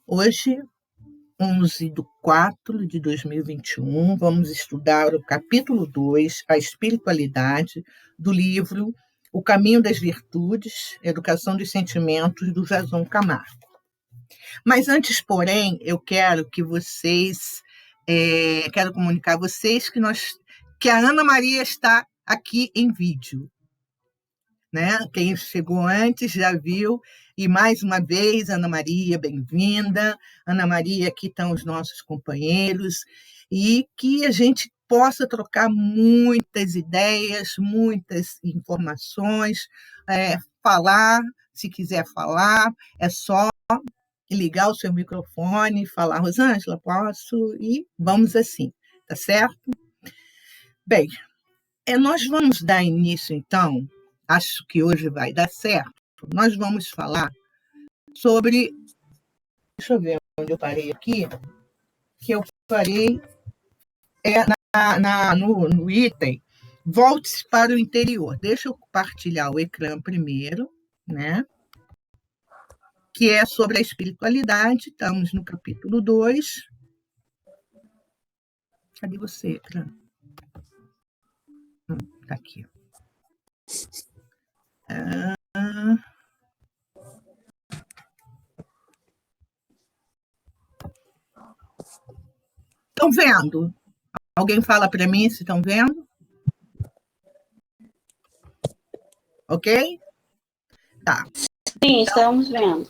Hoje, 11/4/2021, vamos estudar o capítulo 2, a espiritualidade, do livro O Caminho das Virtudes, Educação dos Sentimentos, do Jason Camargo. Mas antes, porém, eu quero que vocês, quero comunicar a vocês que a Ana Maria está aqui em vídeo. Né? Quem chegou antes já viu, e mais uma vez, Ana Maria, bem-vinda. Ana Maria, aqui estão os nossos companheiros, e que a gente possa trocar muitas ideias, muitas informações, falar, se quiser falar, é só ligar o seu microfone e falar, Rosângela, posso? E vamos assim, tá certo? Bem, nós vamos dar início, então, acho que hoje vai dar certo. Nós vamos falar sobre. Deixa eu ver onde eu parei aqui. Que eu parei no item Volte para o interior. Deixa eu compartilhar o ecrã primeiro, né? Que é sobre a espiritualidade. Estamos no capítulo 2. Cadê você, ecrã? Está aqui. Estão vendo? Alguém fala para mim se estão vendo? Ok? Tá. Sim, estamos vendo.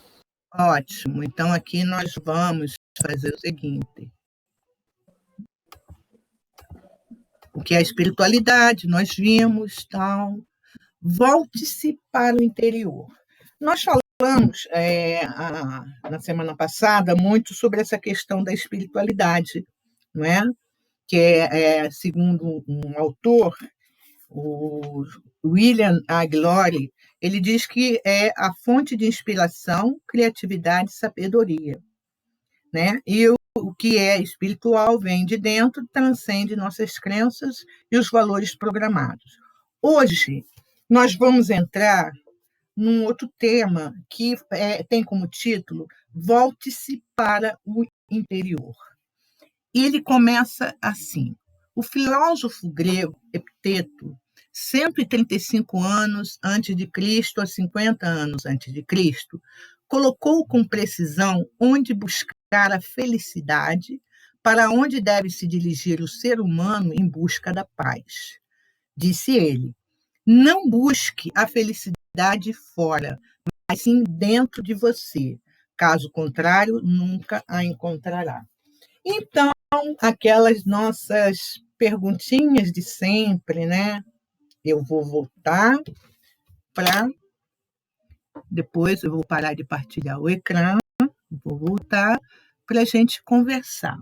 Ótimo. Então, aqui nós vamos fazer o seguinte. O que é a espiritualidade? Nós vimos, tal. Volte-se para o interior. Nós falamos na semana passada muito sobre essa questão da espiritualidade, não é? Que segundo um autor, o William Aglore, ele diz que é a fonte de inspiração, criatividade e sabedoria, né? E o que é espiritual vem de dentro, transcende nossas crenças e os valores programados. Hoje, nós vamos entrar num outro tema que tem como título Volte-se para o interior. E ele começa assim. O filósofo grego Epiteto, 135 anos antes de Cristo a 50 anos antes de Cristo, colocou com precisão onde buscar a felicidade, para onde deve se dirigir o ser humano em busca da paz. Disse ele: não busque a felicidade fora, mas sim dentro de você. Caso contrário, nunca a encontrará. Então, aquelas nossas perguntinhas de sempre, né? Eu vou voltar para. Depois eu vou parar de partilhar o ecrã, vou voltar para a gente conversar.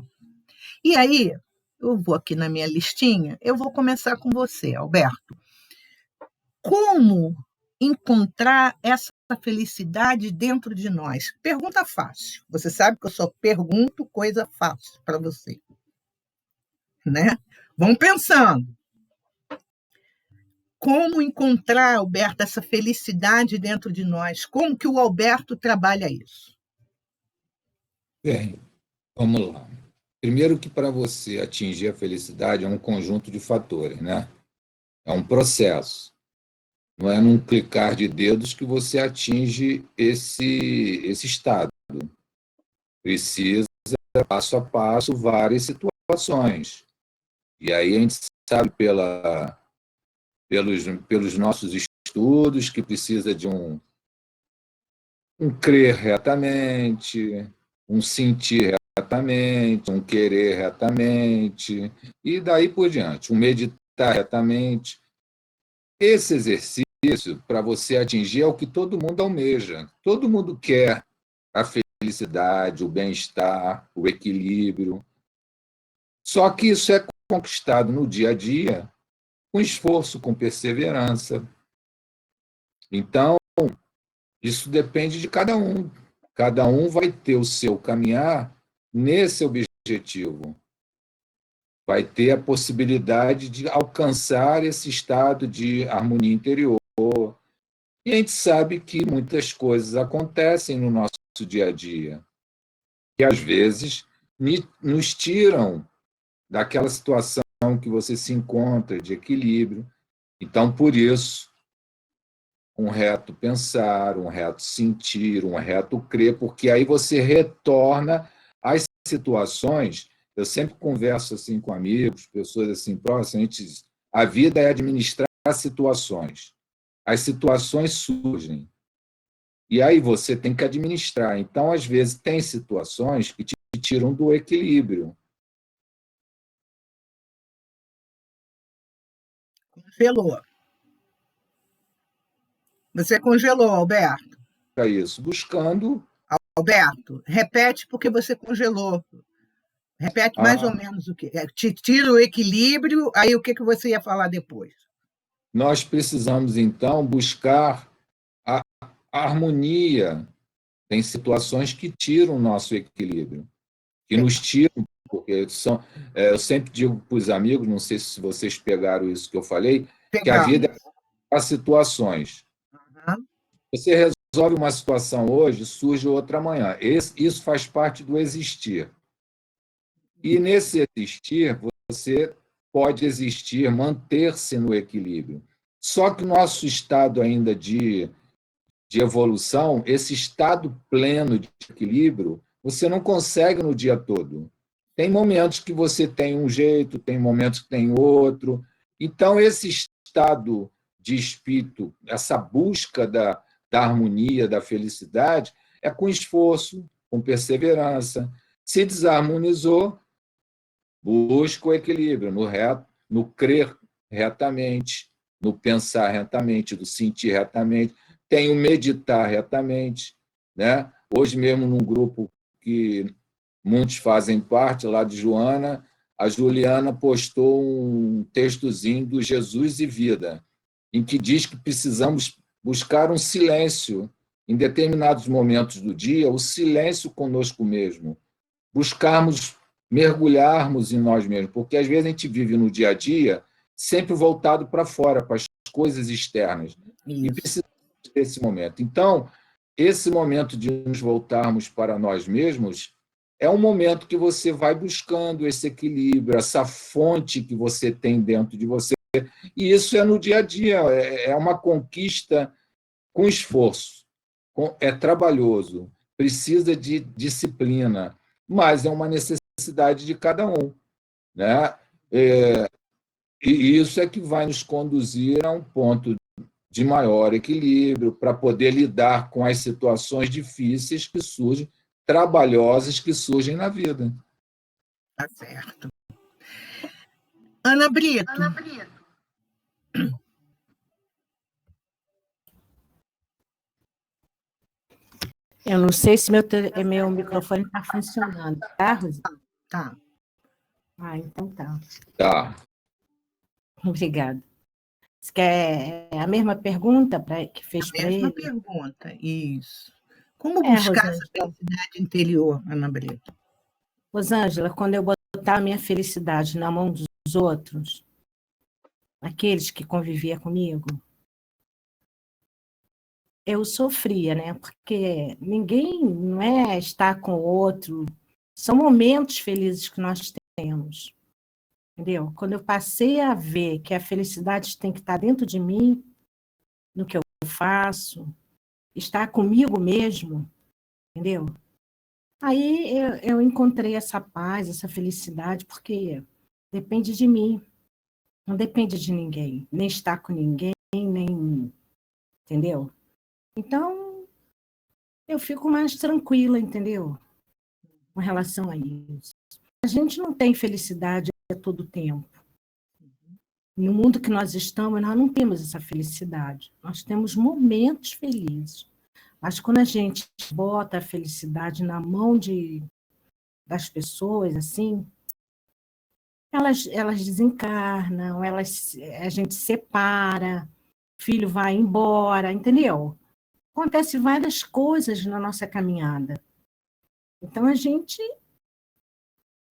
E aí, eu vou aqui na minha listinha, eu vou começar com você, Alberto. Como encontrar essa felicidade dentro de nós? Pergunta fácil. Você sabe que eu só pergunto coisa fácil para você. Né? Vamos pensando. Como encontrar, Alberto, essa felicidade dentro de nós? Como que o Alberto trabalha isso? Bem, vamos lá. Primeiro que para você atingir a felicidade é um conjunto de fatores, né? É um processo. Não é num clicar de dedos que você atinge esse estado. Precisa, passo a passo, várias situações. E aí a gente sabe pelos nossos estudos que precisa de um crer retamente, um sentir retamente, um querer retamente, e daí por diante, um meditar retamente. Esse exercício, para você atingir, é o que todo mundo almeja. Todo mundo quer a felicidade, o bem-estar, o equilíbrio. Só que isso é conquistado no dia a dia com esforço, com perseverança. Então, isso depende de cada um. Cada um vai ter o seu caminhar nesse objetivo. Vai ter a possibilidade de alcançar esse estado de harmonia interior. E a gente sabe que muitas coisas acontecem no nosso dia a dia. que às vezes nos tiram daquela situação que você se encontra de equilíbrio. Então, por isso, um reto pensar, um reto sentir, um reto crer, porque aí você retorna às situações. Eu sempre converso assim com amigos, pessoas assim próximas, a vida é administrar situações. As situações surgem. E aí você tem que administrar. Então, às vezes, tem situações que te tiram do equilíbrio. Congelou. Você congelou, Alberto. É isso, buscando. Alberto, repete porque você congelou. Repete mais ou A, menos o que. Te tira o equilíbrio, aí o que você ia falar depois? nós precisamos, então, buscar a harmonia. Tem situações que tiram o nosso equilíbrio, que nos tiram, porque são. Eu sempre digo para os amigos, não sei se vocês pegaram isso que eu falei, que a vida Pegamos. é situações. Uhum. Você resolve uma situação hoje, surge outra amanhã. Isso faz parte do existir. E nesse existir, você pode existir, manter-se no equilíbrio. Só que o nosso estado ainda de evolução, esse estado pleno de equilíbrio, você não consegue no dia todo. Tem momentos que você tem um jeito, tem momentos que tem outro. Então, esse estado de espírito, essa busca da harmonia, da felicidade, é com esforço, com perseverança. Se desarmonizou, busca o equilíbrio no reto, no crer retamente, no pensar retamente, no sentir retamente, tem o meditar retamente, né? Hoje mesmo num grupo que muitos fazem parte lá de Joana, a Juliana postou um textozinho do Jesus e Vida, em que diz que precisamos buscar um silêncio em determinados momentos do dia, o silêncio conosco mesmo, buscarmos mergulharmos em nós mesmos, porque às vezes a gente vive no dia a dia sempre voltado para fora, para as coisas externas, e Isso. precisamos desse momento. Então, esse momento de nos voltarmos para nós mesmos é um momento que você vai buscando esse equilíbrio, essa fonte que você tem dentro de você, e isso é no dia a dia, é uma conquista com esforço, é trabalhoso, precisa de disciplina, mas é uma necessidade de cada um, né? E isso é que vai nos conduzir a um ponto de maior equilíbrio para poder lidar com as situações difíceis que surgem, trabalhosas que surgem na vida. Tá certo. Ana Brito. Eu não sei se meu microfone está funcionando, tá, Rosi? Tá. Ah, então tá. Tá. Obrigada. Você quer a mesma pergunta que fez para Mesma ele? pergunta, isso. Como buscar essa felicidade interior, Ana Brito? Rosângela, quando eu botar a minha felicidade na mão dos outros, aqueles que conviviam comigo, eu sofria, né? Porque ninguém não é estar com o outro, são momentos felizes que nós temos, entendeu? Quando eu passei a ver que a felicidade tem que estar dentro de mim, no que eu faço, estar comigo mesmo, entendeu? Aí eu encontrei essa paz, essa felicidade, porque depende de mim, não depende de ninguém, nem estar com ninguém, nem, entendeu? Então, eu fico mais tranquila, entendeu? Com relação a isso. A gente não tem felicidade a todo tempo. No mundo que nós estamos, nós não temos essa felicidade. Nós temos momentos felizes. Mas quando a gente bota a felicidade na mão das pessoas, assim, elas desencarnam, a gente separa, o filho vai embora, entendeu? Acontece várias coisas na nossa caminhada. Então, a gente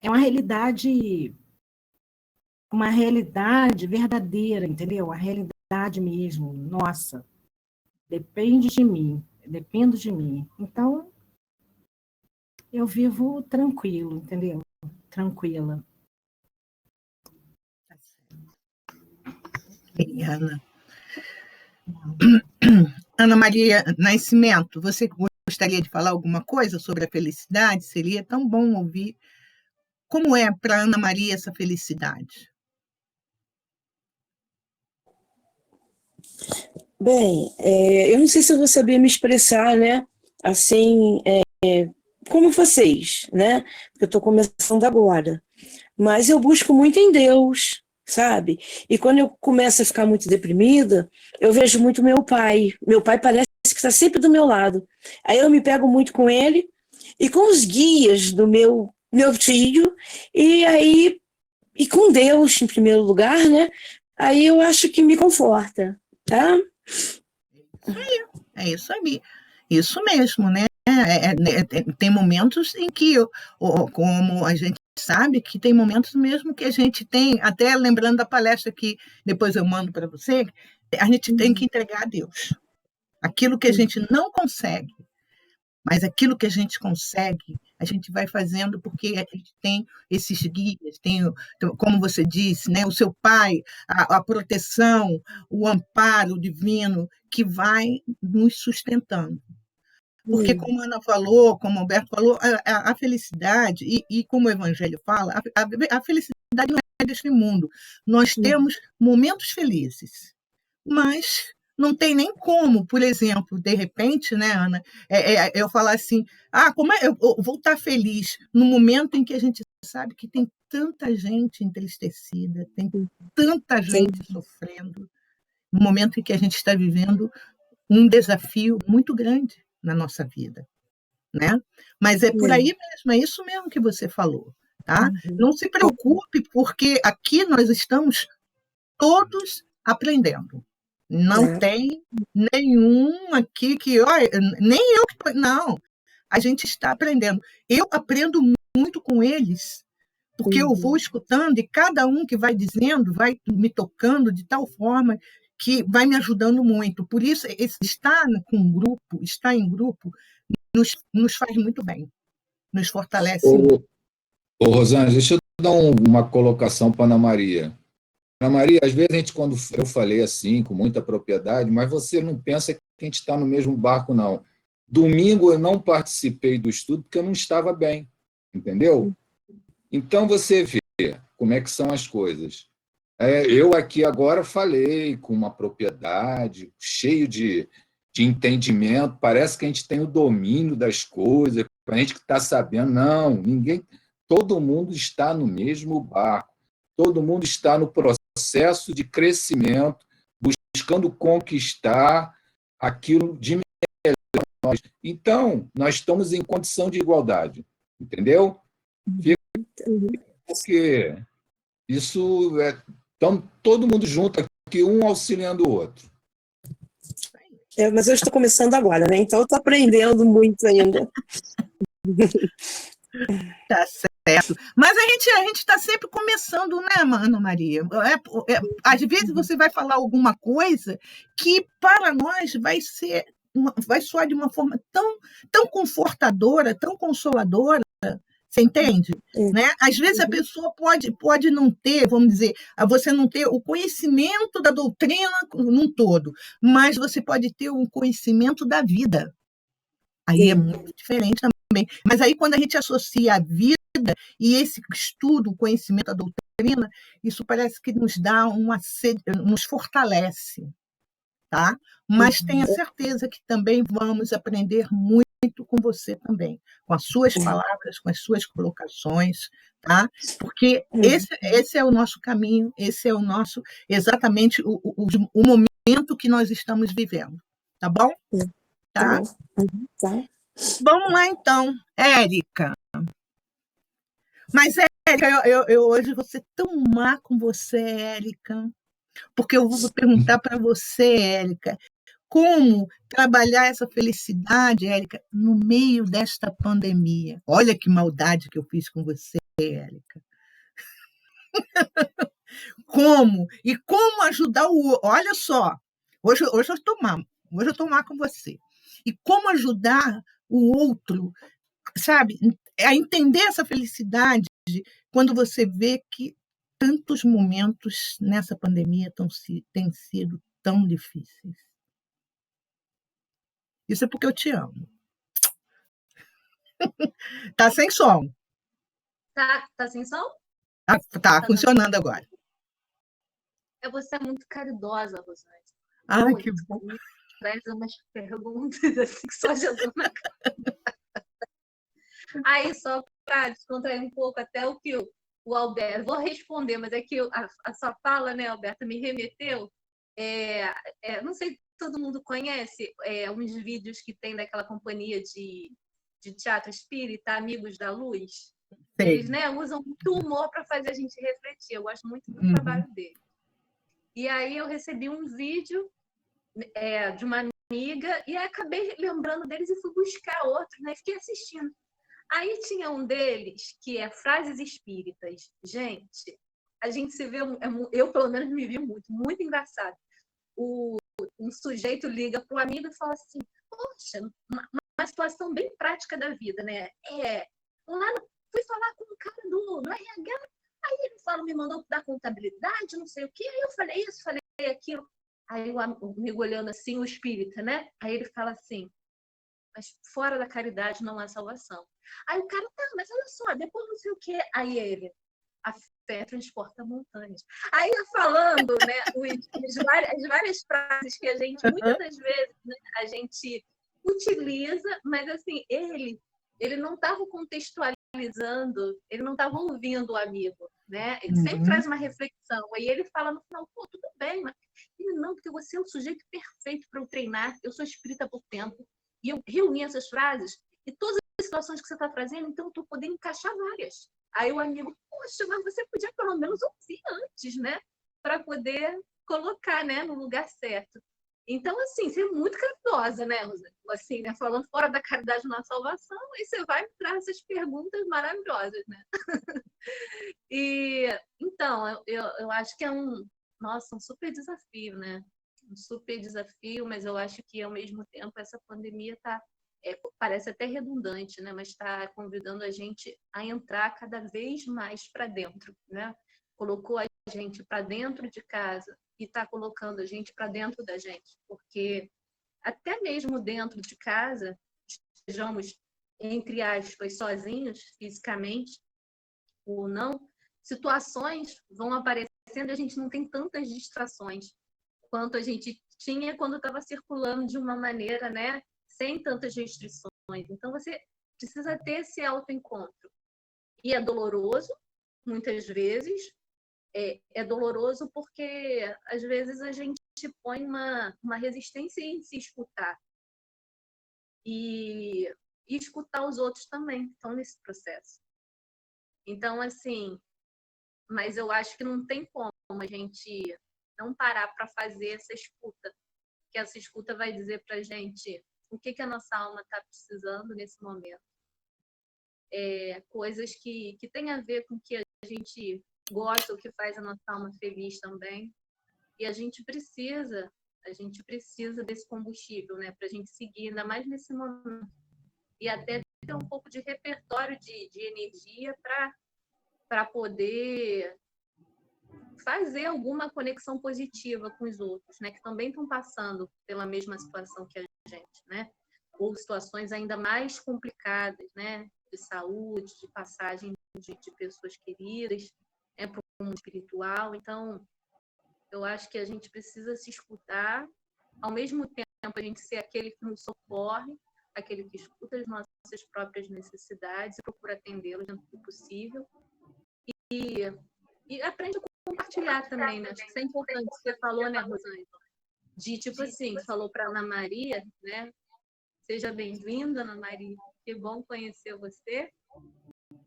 é uma realidade verdadeira, entendeu? A realidade mesmo, nossa, depende de mim, dependo de mim. Então, eu vivo tranquilo, entendeu? Tranquila. E Ana. Ana Maria Nascimento, você gostaria de falar alguma coisa sobre a felicidade? Seria tão bom ouvir. Como é para Ana Maria essa felicidade? Bem, eu não sei se eu vou saber me expressar, né? Assim, como vocês, né? Porque eu estou começando agora. Mas eu busco muito em Deus, sabe? E quando eu começo a ficar muito deprimida, eu vejo muito meu pai. Meu pai parece que está sempre do meu lado. Aí eu me pego muito com ele e com os guias do meu tio, e com Deus em primeiro lugar, né? Aí eu acho que me conforta, tá? É isso aí. Isso mesmo, né? Tem momentos em que, como a gente sabe, que tem momentos mesmo que a gente tem, até lembrando da palestra que depois eu mando para você, a gente tem que entregar a Deus. Aquilo que a gente não consegue, mas aquilo que a gente consegue, a gente vai fazendo porque a gente tem esses guias, como você disse, né, o seu pai, a proteção, o amparo divino que vai nos sustentando. Porque, como a Ana falou, como o Alberto falou, a felicidade, e como o Evangelho fala, a felicidade não é deste mundo. Nós temos momentos felizes, mas não tem nem como, por exemplo, de repente, né, Ana, eu falar assim, como eu vou estar feliz no momento em que a gente sabe que tem tanta gente entristecida, tem tanta gente sofrendo, no momento em que a gente está vivendo um desafio muito grande na nossa vida, né? Mas é por aí mesmo, é isso mesmo que você falou, tá? Não se preocupe, porque aqui nós estamos todos aprendendo. Não tem nenhum aqui que, olha, nem eu que. Não, a gente está aprendendo. Eu aprendo muito com eles, porque eu vou escutando e cada um que vai dizendo vai me tocando de tal forma que vai me ajudando muito. Por isso, estar com um grupo, estar em grupo, nos faz muito bem, nos fortalece muito. Ô, Rosângela, deixa eu dar uma colocação para Ana Maria. Ana Maria, às vezes quando eu falei assim, com muita propriedade, mas você não pensa que a gente está no mesmo barco, não. Domingo eu não participei do estudo porque eu não estava bem, entendeu? Então você vê como é que são as coisas. Eu aqui agora falei com uma propriedade, cheio de entendimento, parece que a gente tem o domínio das coisas, a gente que está sabendo. Não, ninguém, todo mundo está no mesmo barco, todo mundo está no processo de crescimento, buscando conquistar aquilo de melhor. Então, nós estamos em condição de igualdade, entendeu? Porque isso estamos todo mundo junto aqui, um auxiliando o outro. Mas eu estou começando agora, né? Então eu estou aprendendo muito ainda. Tá certo. Mas a gente está sempre começando, né, Ana Maria? Às vezes você vai falar alguma coisa que para nós vai soar de uma forma tão confortadora, tão consoladora. Você entende? Né? Às vezes a pessoa pode não ter, vamos dizer, você não ter o conhecimento da doutrina num todo, mas você pode ter um conhecimento da vida. Aí é muito diferente também. Mas aí quando a gente associa a vida e esse estudo, o conhecimento da doutrina, isso parece que nos dá nos fortalece, tá? Mas tenha certeza que também vamos aprender muito com você também, com as suas palavras, com as suas colocações, tá? Porque esse é o nosso caminho, esse é o nosso, exatamente o momento que nós estamos vivendo, tá bom? Tá? Tá. Vamos lá, então, Érica. Mas, Érica, eu hoje vou ser tão má com você, Érica, porque eu vou perguntar para você, Érica, como trabalhar essa felicidade, Érica, no meio desta pandemia. Olha que maldade que eu fiz com você, Érica. Como? E como ajudar o outro? Olha só, hoje eu estou má com você. E como ajudar o outro, sabe, a entender essa felicidade quando você vê que tantos momentos nessa pandemia têm sido tão difíceis. Isso é porque eu te amo. Tá sem som. Tá sem som? Tá funcionando agora. Você é muito caridosa, Rosane. Ai, que bom. Traz umas perguntas assim que só Jesus na cara. Aí, só para descontrair um pouco até o que o Alberto... Vou responder, mas é que a sua fala, né, Alberto, me remeteu... não sei se todo mundo conhece uns vídeos que tem daquela companhia de teatro espírita, Amigos da Luz. Eles, né, usam muito humor para fazer a gente refletir. Eu gosto muito do trabalho dele. E aí eu recebi um vídeo de uma amiga e acabei lembrando deles e fui buscar outros, né? Fiquei assistindo. Aí tinha um deles que é Frases Espíritas. Gente, a gente se vê... Eu, pelo menos, me vi muito, muito engraçado. Um sujeito liga para o amigo e fala assim, poxa, uma situação bem prática da vida, né? Lá fui falar com um cara do RH, aí ele me mandou da contabilidade, não sei o quê, aí eu falei isso, falei aquilo. Aí o amigo olhando assim, o espírita, né? Aí ele fala assim, mas fora da caridade não há salvação. Aí o cara, tá, mas olha só, depois não sei o quê. Aí ele, a fé transporta montanhas. Aí falando, né, as várias frases que a gente, muitas das vezes, né, a gente utiliza, mas assim, ele não estava contextualizando, ele não estava ouvindo o amigo, né? Ele sempre traz uma reflexão. Aí ele fala no final, pô, tudo bem, mas ele não, porque você é o sujeito perfeito para eu treinar, eu sou espírita por tempo, e eu reuni essas frases, e todas as situações que você está trazendo, então eu estou podendo encaixar várias. Aí o amigo, poxa, mas você podia pelo menos ouvir antes, né? Para poder colocar, né, no lugar certo. Então, assim, você é muito caridosa, né, Rosa? Assim, né, falando fora da caridade na salvação, e você vai trazer essas perguntas maravilhosas, né? E, então, eu acho que é um super desafio, né? Um super desafio, mas eu acho que, ao mesmo tempo, essa pandemia parece até redundante, né? Mas está convidando a gente a entrar cada vez mais para dentro, né? Colocou a gente para dentro de casa e está colocando a gente para dentro da gente, porque até mesmo dentro de casa, estejamos, entre aspas, sozinhos fisicamente ou não, situações vão aparecendo e a gente não tem tantas distrações quanto a gente tinha quando estava circulando de uma maneira, né, sem tantas restrições. Então, você precisa ter esse autoencontro. E é doloroso, muitas vezes. É doloroso porque, às vezes, a gente põe uma resistência em se escutar. E escutar os outros também, que estão nesse processo. Então, assim, mas eu acho que não tem como a gente não parar para fazer essa escuta. Que essa escuta vai dizer para a gente o que a nossa alma está precisando nesse momento. Coisas que têm a ver com o que a gente gosta, o que faz a nossa alma feliz também. E a gente precisa desse combustível, né, para a gente seguir, ainda mais nesse momento. E até ter um pouco de repertório de energia para poder fazer alguma conexão positiva com os outros, né, que também estão passando pela mesma situação que a gente, né, ou situações ainda mais complicadas, né, de saúde, de passagem de pessoas queridas, né, para o mundo espiritual. Então, eu acho que a gente precisa se escutar, ao mesmo tempo a gente ser aquele que nos socorre, aquele que escuta as nossas próprias necessidades e procura atendê-las dentro do possível. E aprende a compartilhar também, né? Acho que isso é importante. Você falou, né, Rosane? De, tipo assim, falou para Ana Maria, né? Seja bem-vinda, Ana Maria. Que bom conhecer você.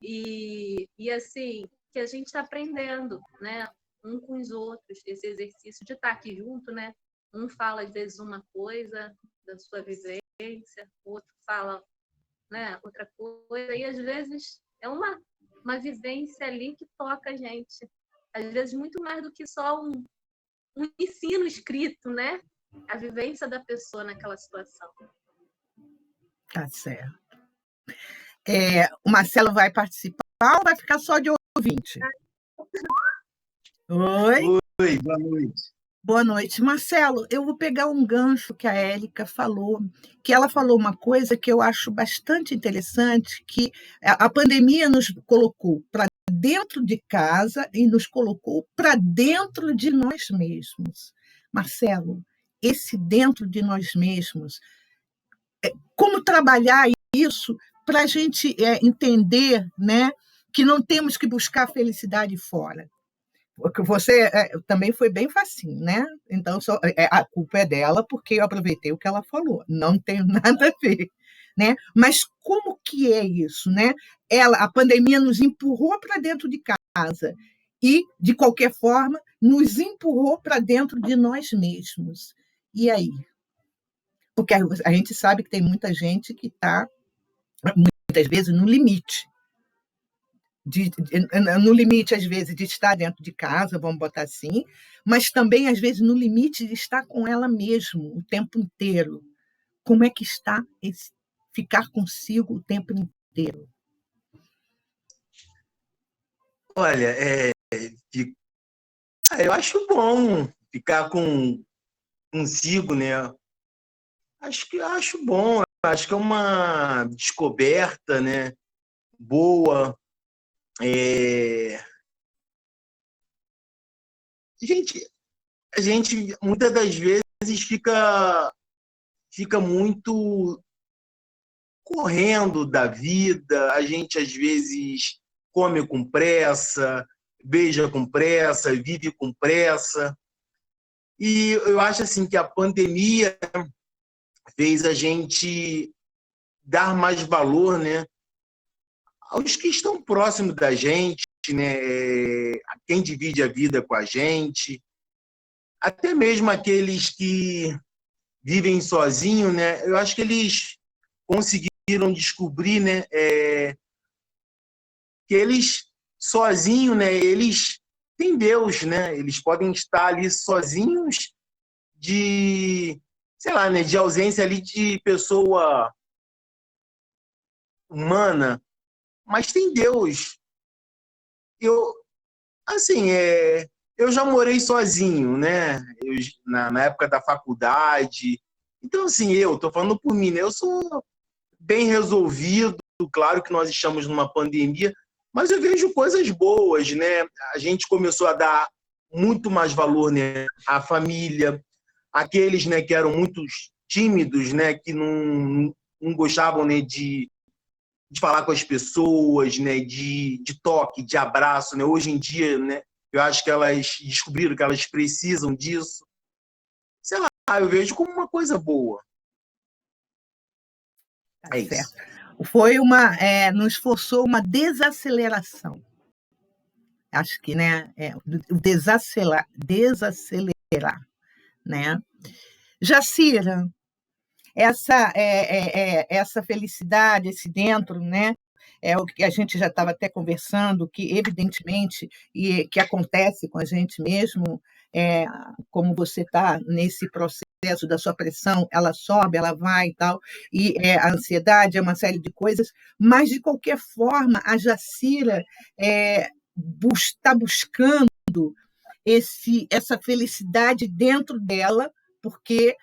E assim, que a gente está aprendendo, né? Um com os outros, esse exercício de estar aqui junto, né? Um fala, às vezes, uma coisa da sua vivência, o outro fala, né, outra coisa, e às vezes é uma vivência ali que toca a gente. Às vezes, muito mais do que só um ensino escrito, né? A vivência da pessoa naquela situação. Tá certo. O Marcelo vai participar ou vai ficar só de ouvinte? Oi? Oi, boa noite. Boa noite. Marcelo, eu vou pegar um gancho que a Érica falou, que ela falou uma coisa que eu acho bastante interessante, que a pandemia nos colocou para dentro de casa e nos colocou para dentro de nós mesmos. Marcelo, esse dentro de nós mesmos, como trabalhar isso para a gente entender, né, que não temos que buscar a felicidade fora. Porque você também foi bem facinho, né? Então, a culpa é dela, porque eu aproveitei o que ela falou. Não tem nada a ver. Né? Mas como que é isso? Né? A pandemia nos empurrou para dentro de casa e, de qualquer forma, nos empurrou para dentro de nós mesmos. E aí? Porque a gente sabe que tem muita gente que está, muitas vezes, no limite. No limite, às vezes, de estar dentro de casa, vamos botar assim, mas também, às vezes, no limite de estar com ela mesmo o tempo inteiro. Como é que está ficar consigo o tempo inteiro? Olha, eu acho bom ficar consigo, né? Acho bom, acho que é uma descoberta, né? Boa. A gente muitas das vezes fica muito correndo da vida, a gente às vezes come com pressa, beija com pressa, vive com pressa. E eu acho assim que a pandemia fez a gente dar mais valor, né, aos que estão próximos da gente, né, a quem divide a vida com a gente, até mesmo aqueles que vivem sozinhos, né? Eu acho que eles conseguiram descobrir, né, que eles sozinhos, né, eles têm Deus, né? Eles podem estar ali sozinhos sei lá, né, de ausência ali de pessoa humana, mas tem Deus. Assim, eu já morei sozinho, né? Na época da faculdade. Então, assim, eu tô falando por mim, né? Eu sou bem resolvido. Claro que nós estamos numa pandemia, mas eu vejo coisas boas, né? A gente começou a dar muito mais valor, né, à família, aqueles, né, que eram muito tímidos, né, que não gostavam, né, de falar com as pessoas, né, de toque, de abraço, né? Hoje em dia, né, eu acho que elas descobriram que elas precisam disso. Sei lá, eu vejo como uma coisa boa. Tá certo. Foi nos forçou uma desaceleração. Acho que, né, desacelerar, né? Jacira, essa felicidade, esse dentro, né? É o que a gente já estava até conversando, que evidentemente e que acontece com a gente mesmo, como você está nesse processo da sua pressão, ela sobe, ela vai e tal, e a ansiedade é uma série de coisas, mas de qualquer forma a Jacira está buscando essa felicidade dentro dela, porque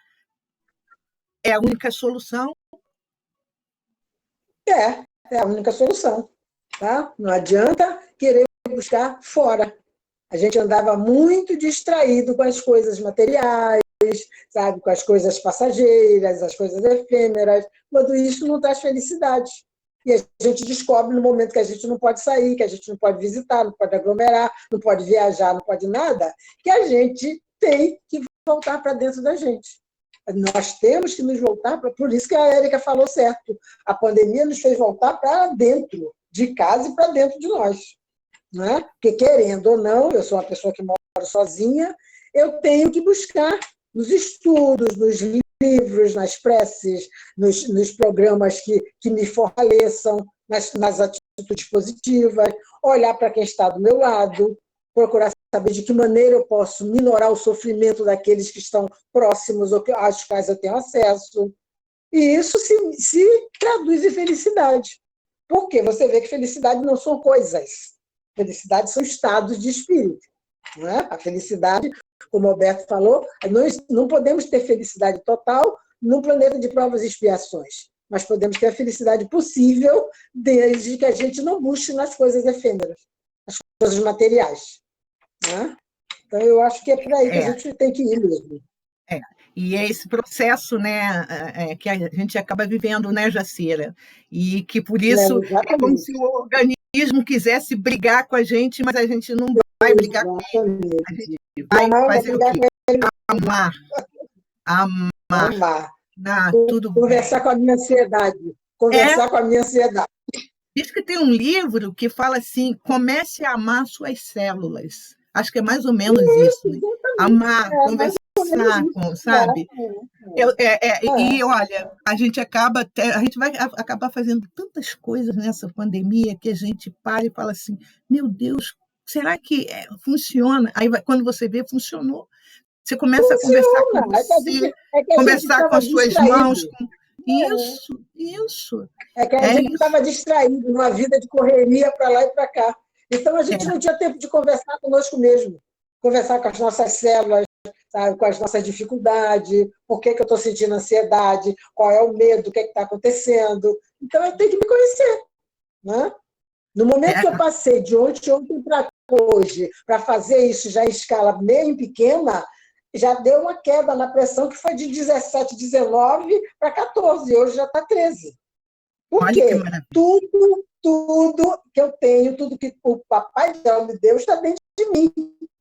é a única solução. É a única solução. Tá? Não adianta querer buscar fora. A gente andava muito distraído com as coisas materiais, sabe, com as coisas passageiras, as coisas efêmeras, quando isso não traz felicidade. E a gente descobre no momento que a gente não pode sair, que a gente não pode visitar, não pode aglomerar, não pode viajar, não pode nada, que a gente tem que voltar para dentro da gente. Nós temos que nos voltar, por isso que a Érica falou certo, a pandemia nos fez voltar para dentro de casa e para dentro de nós. Né? Porque, querendo ou não, eu sou uma pessoa que mora sozinha, eu tenho que buscar nos estudos, nos livros, nas preces, nos programas que me fortaleçam, nas atitudes positivas, olhar para quem está do meu lado, procurar saber de que maneira eu posso minorar o sofrimento daqueles que estão próximos ou aos quais eu tenho acesso. E isso se traduz em felicidade. Porque você vê que felicidade não são coisas. Felicidade são estados de espírito. Não é? A felicidade, como o Alberto falou, nós não podemos ter felicidade total num planeta de provas e expiações, mas podemos ter a felicidade possível desde que a gente não busque nas coisas efêmeras, nas coisas materiais. Né? Então, eu acho que é por aí que a gente tem que ir mesmo. E é esse processo, né, que a gente acaba vivendo, né, Jacira? E que por isso é como se o organismo quisesse brigar com a gente, mas a gente não vai brigar com ele. A gente vai fazer o quê? Amar. Amar. Tudo conversar bem. Com a minha ansiedade. Conversar com a minha ansiedade. Diz que tem um livro que fala assim: comece a amar suas células. Acho que é mais ou menos isso. Né? Amar, conversar com, sabe? E olha, a gente vai acabar fazendo tantas coisas nessa pandemia que a gente para e fala assim: meu Deus, será que funciona? Aí quando você vê, funcionou. Você começa a conversar com você, conversar com as suas mãos. Isso. É que a gente estava distraído numa vida de correria para lá e para cá. Então, a gente não tinha tempo de conversar conosco mesmo, conversar com as nossas células, sabe, com as nossas dificuldades, por que eu estou sentindo ansiedade, qual é o medo, o que está acontecendo. Então, eu tenho que me conhecer. Né? No momento que eu passei de ontem para hoje, para fazer isso já em escala bem pequena, já deu uma queda na pressão que foi de 17, 19 para 14, hoje já está 13. Por quê? Tudo que eu tenho, tudo que o Papai do Céu me deu está dentro de mim.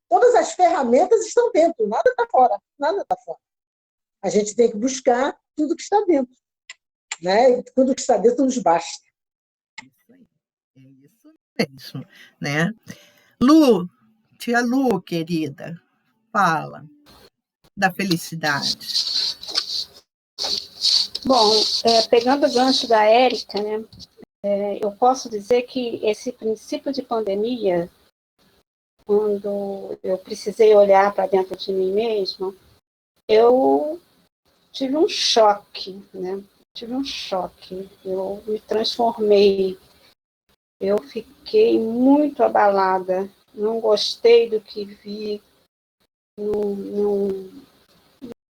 Todas as ferramentas estão dentro, nada está fora, nada está fora. A gente tem que buscar tudo que está dentro. Né? E tudo que está dentro nos basta. É isso mesmo. Né? Lu, tia Lu, querida, fala da felicidade. Bom, pegando o gancho da Érica, né, eu posso dizer que esse princípio de pandemia, quando eu precisei olhar para dentro de mim mesma, eu tive um choque, né? Eu me transformei, eu fiquei muito abalada, não gostei do que vi,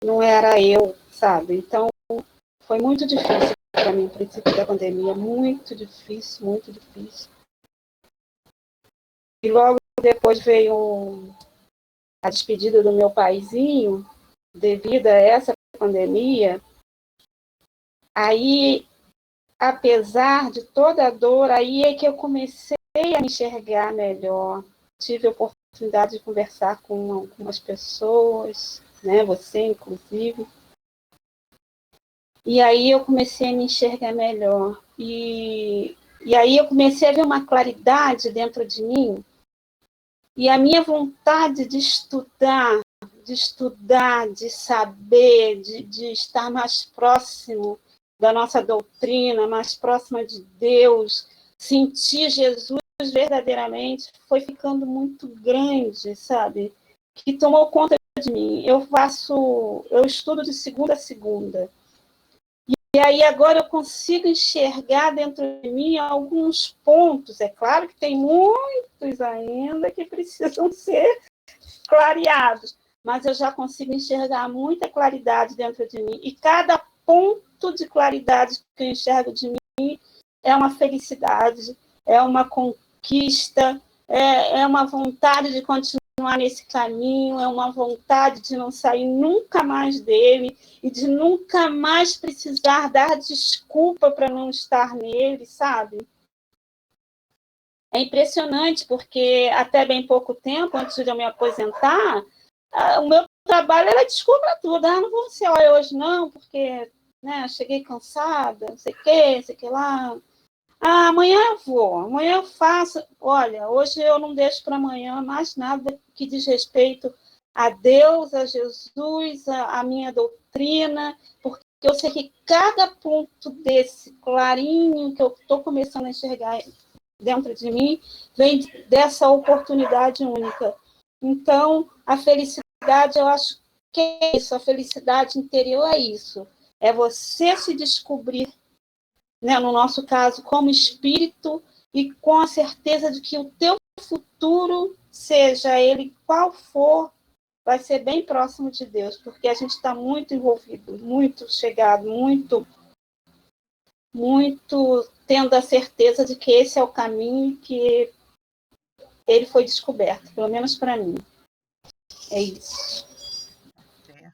não era eu, sabe? Então, foi muito difícil para mim, o princípio da pandemia, muito difícil. E logo depois veio a despedida do meu paizinho, devido a essa pandemia. Aí, apesar de toda a dor, aí é que eu comecei a me enxergar melhor. Tive a oportunidade de conversar com algumas pessoas, né, você inclusive. E aí eu comecei a me enxergar melhor. E aí eu comecei a ver uma claridade dentro de mim. E a minha vontade de estudar, de saber, de estar mais próximo da nossa doutrina, mais próxima de Deus, sentir Jesus verdadeiramente, foi ficando muito grande, sabe? Que tomou conta de mim. Eu estudo de segunda a segunda. E aí agora eu consigo enxergar dentro de mim alguns pontos. É claro que tem muitos ainda que precisam ser clareados, mas eu já consigo enxergar muita claridade dentro de mim. E cada ponto de claridade que eu enxergo de mim é uma felicidade, é uma conquista, é uma vontade de continuar nesse caminho, é uma vontade de não sair nunca mais dele e de nunca mais precisar dar desculpa para não estar nele, sabe? É impressionante, porque até bem pouco tempo, antes de eu me aposentar, o meu trabalho era desculpa para tudo. Não vou ser hoje não, porque né, cheguei cansada, não sei o que lá. Amanhã eu vou, amanhã eu faço. Olha, hoje eu não deixo para amanhã mais nada que diz respeito a Deus, a Jesus, a minha doutrina, porque eu sei que cada ponto desse clarinho que eu estou começando a enxergar dentro de mim vem dessa oportunidade única. Então, a felicidade, eu acho que é isso, a felicidade interior é isso, é você se descobrir né, no nosso caso, como espírito, e com a certeza de que o teu futuro, seja ele qual for, vai ser bem próximo de Deus, porque a gente está muito envolvido, muito chegado, muito tendo a certeza de que esse é o caminho que ele foi descoberto, pelo menos para mim. É isso. Certo.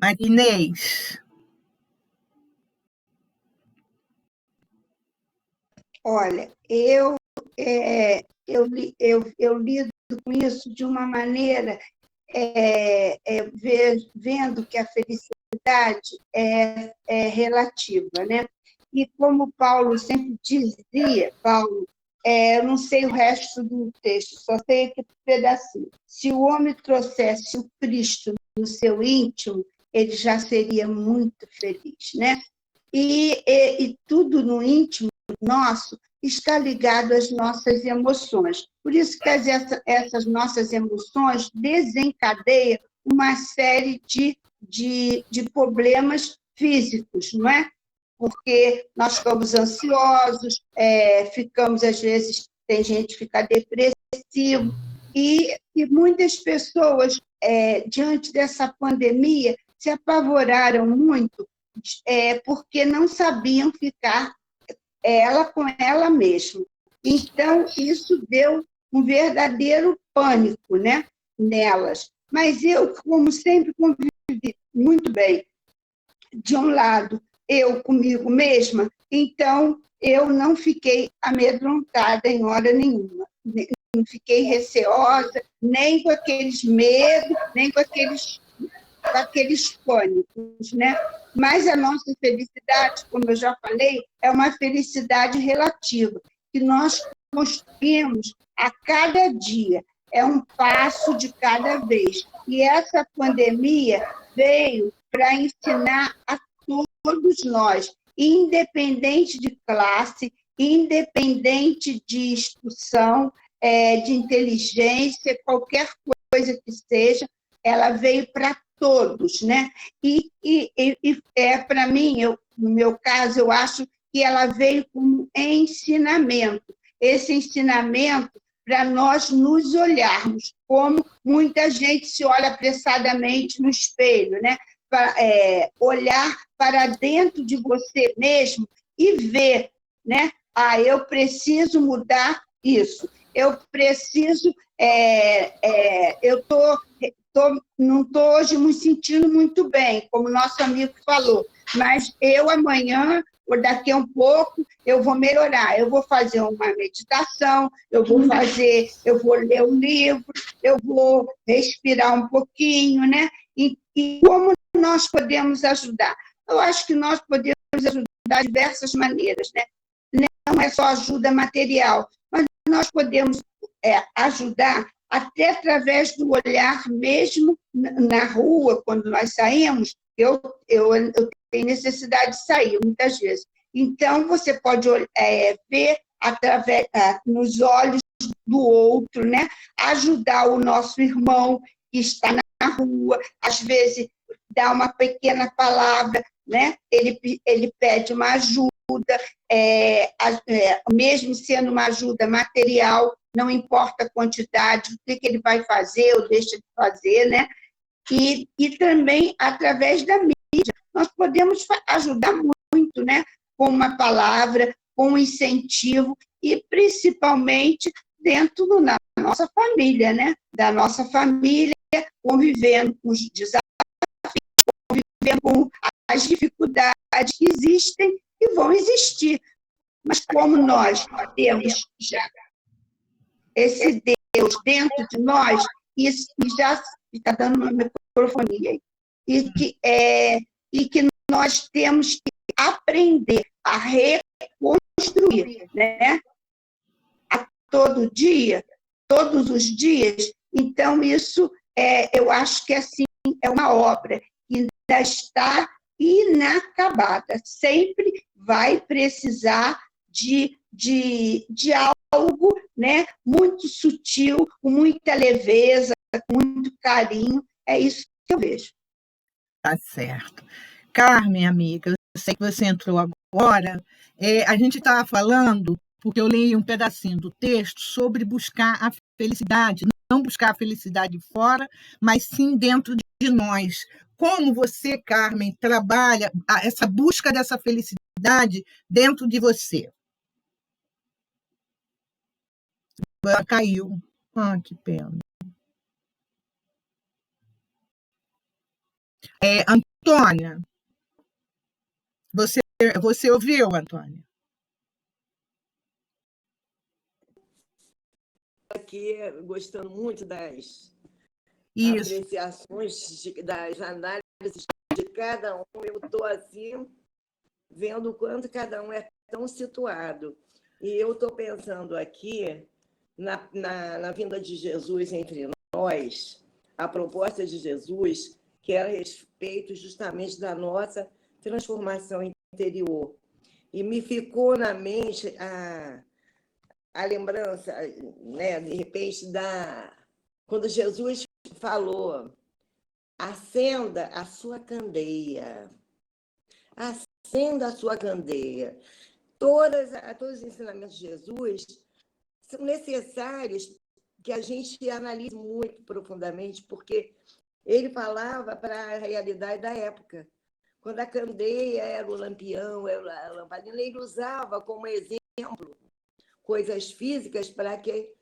Marinês. Olha, eu lido com isso de uma maneira, vendo que a felicidade é relativa, né? E como Paulo sempre dizia, eu não sei o resto do texto, só sei aquele pedacinho. Se o homem trouxesse o Cristo no seu íntimo, ele já seria muito feliz, né? E tudo no íntimo nosso está ligado às nossas emoções. Por isso que essas nossas emoções desencadeiam uma série de problemas físicos, não é? Porque nós ficamos ansiosos, ficamos, às vezes, tem gente que fica depressivo, e muitas pessoas, diante dessa pandemia, se apavoraram muito, porque não sabiam ficar ela com ela mesma. Então, isso deu um verdadeiro pânico, né, nelas. Mas eu, como sempre, convivi muito bem. De um lado, eu comigo mesma, então eu não fiquei amedrontada em hora nenhuma. Não fiquei receosa, nem com aqueles medos, nem com aqueles pânicos, né? Mas a nossa felicidade, como eu já falei, é uma felicidade relativa, que nós construímos a cada dia, é um passo de cada vez. E essa pandemia veio para ensinar a todos nós, independente de classe, independente de instrução, de inteligência, qualquer coisa que seja, ela veio para todos, né? E para mim, no meu caso, eu acho que ela veio como ensinamento. Esse ensinamento para nós nos olharmos, como muita gente se olha apressadamente no espelho, né? Olhar para dentro de você mesmo e ver, né? Eu preciso mudar isso. Eu preciso... não estou hoje me sentindo muito bem, como nosso amigo falou, mas eu amanhã, ou daqui a um pouco, eu vou melhorar. Eu vou fazer uma meditação, eu vou ler um livro, eu vou respirar um pouquinho, né? E como nós podemos ajudar? Eu acho que nós podemos ajudar de diversas maneiras, né? Não é só ajuda material, mas nós podemos ajudar até através do olhar mesmo na rua, quando nós saímos. Eu tenho necessidade de sair, muitas vezes. Então, você pode ver nos olhos do outro, né? Ajudar o nosso irmão que está na rua, às vezes dá uma pequena palavra, né? Ele pede uma ajuda, mesmo sendo uma ajuda material, não importa a quantidade, o que ele vai fazer ou deixa de fazer, né? E também, através da mídia, nós podemos ajudar muito, né? Com uma palavra, com um incentivo, e principalmente dentro da nossa família, né? Da nossa família, convivendo com os desafios, convivendo com as dificuldades que existem e vão existir. Mas como nós temos já esse Deus dentro de nós, isso já está dando uma microfonia aí, e que nós temos que aprender a reconstruir, né? A todo dia, todos os dias. Então, isso, eu acho que assim, é uma obra que ainda está inacabada. Sempre vai precisar de algo, né, muito sutil, com muita leveza, com muito carinho. É isso que eu vejo. Tá certo. Carmen, amiga, eu sei que você entrou agora, a gente estava falando, porque eu li um pedacinho do texto, sobre buscar a felicidade, não buscar a felicidade fora, mas sim dentro de nós. Como você, Carmen, trabalha essa busca dessa felicidade dentro de você? Ela caiu. Ah, que pena. Antônia, você ouviu, Antônia? Aqui, gostando muito das Isso. apreciações, das análises de cada um. Eu estou assim, vendo o quanto cada um é tão situado. E eu estou pensando aqui na vinda de Jesus entre nós, a proposta de Jesus, que era a respeito justamente da nossa transformação interior. E me ficou na mente a lembrança, né, de repente, quando Jesus falou: acenda a sua candeia, acenda a sua candeia. Todos os ensinamentos de Jesus são necessários que a gente analise muito profundamente, porque ele falava para a realidade da época. Quando a candeia era o lampião, era a lamparina, ele usava como exemplo coisas físicas para que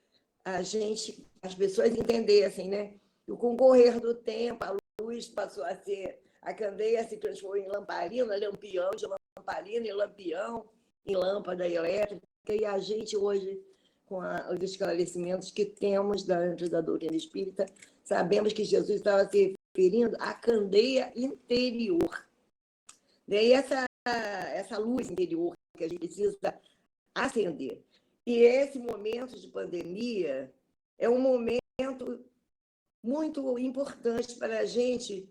as pessoas entendessem, né? E com o correr do tempo, a luz passou a ser, a candeia se transformou em lamparina, lampião de lamparina e lampião em lâmpada elétrica, e a gente hoje, com os esclarecimentos que temos dentro da doutrina espírita, sabemos que Jesus estava se referindo à candeia interior. E essa luz interior que a gente precisa acender. E esse momento de pandemia é um momento muito importante para a gente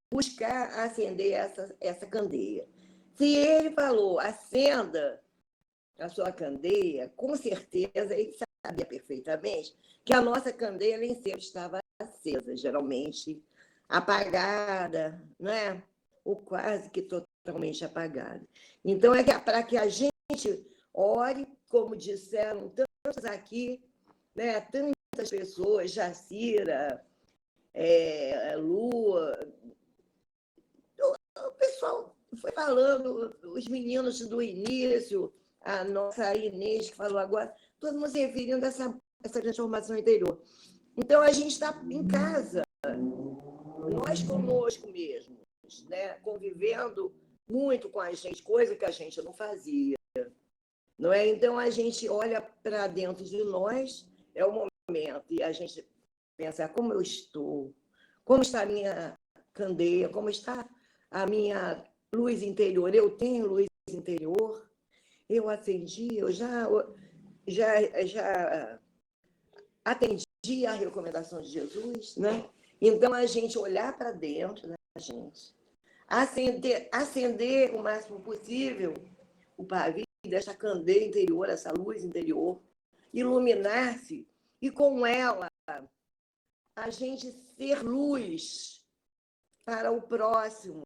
buscar acender essa candeia. Se ele falou, acenda a sua candeia, com certeza ele sabia perfeitamente que a nossa candeia nem sempre estava acesa, geralmente apagada, não é? Ou quase que totalmente apagada. Então, para que a gente ore, como disseram tantos aqui, né? Tantas pessoas, Jacira, Lua, o pessoal foi falando, os meninos do início, a nossa Inês que falou agora, todo mundo se referindo a essa transformação interior. Então, a gente está em casa, nós conosco mesmos, né? Convivendo muito com a gente, coisa que a gente não fazia. Não é? Então, a gente olha para dentro de nós, é o momento, e a gente pensa, como eu estou, como está a minha candeia, como está a minha luz interior. Eu tenho luz interior, eu acendi, eu já atendi a recomendação de Jesus, né? Então, a gente olhar para dentro da gente, acender o máximo possível o pavio dessa candeia interior, essa luz interior, iluminar-se, e com ela a gente ser luz para o próximo,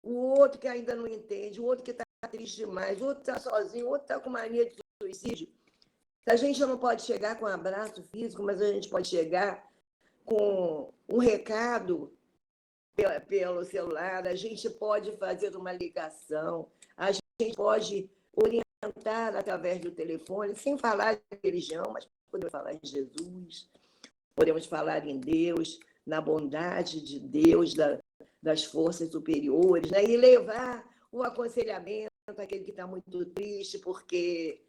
o outro que ainda não entende, o outro que está triste demais, o outro está sozinho, o outro está com mania de suicídio. A gente não pode chegar com um abraço físico, mas a gente pode chegar com um recado pelo celular, a gente pode fazer uma ligação, a gente pode orientar através do telefone, sem falar de religião, mas podemos falar em Jesus, podemos falar em Deus, na bondade de Deus, das forças superiores, né? E levar o aconselhamento àquele que está muito triste porque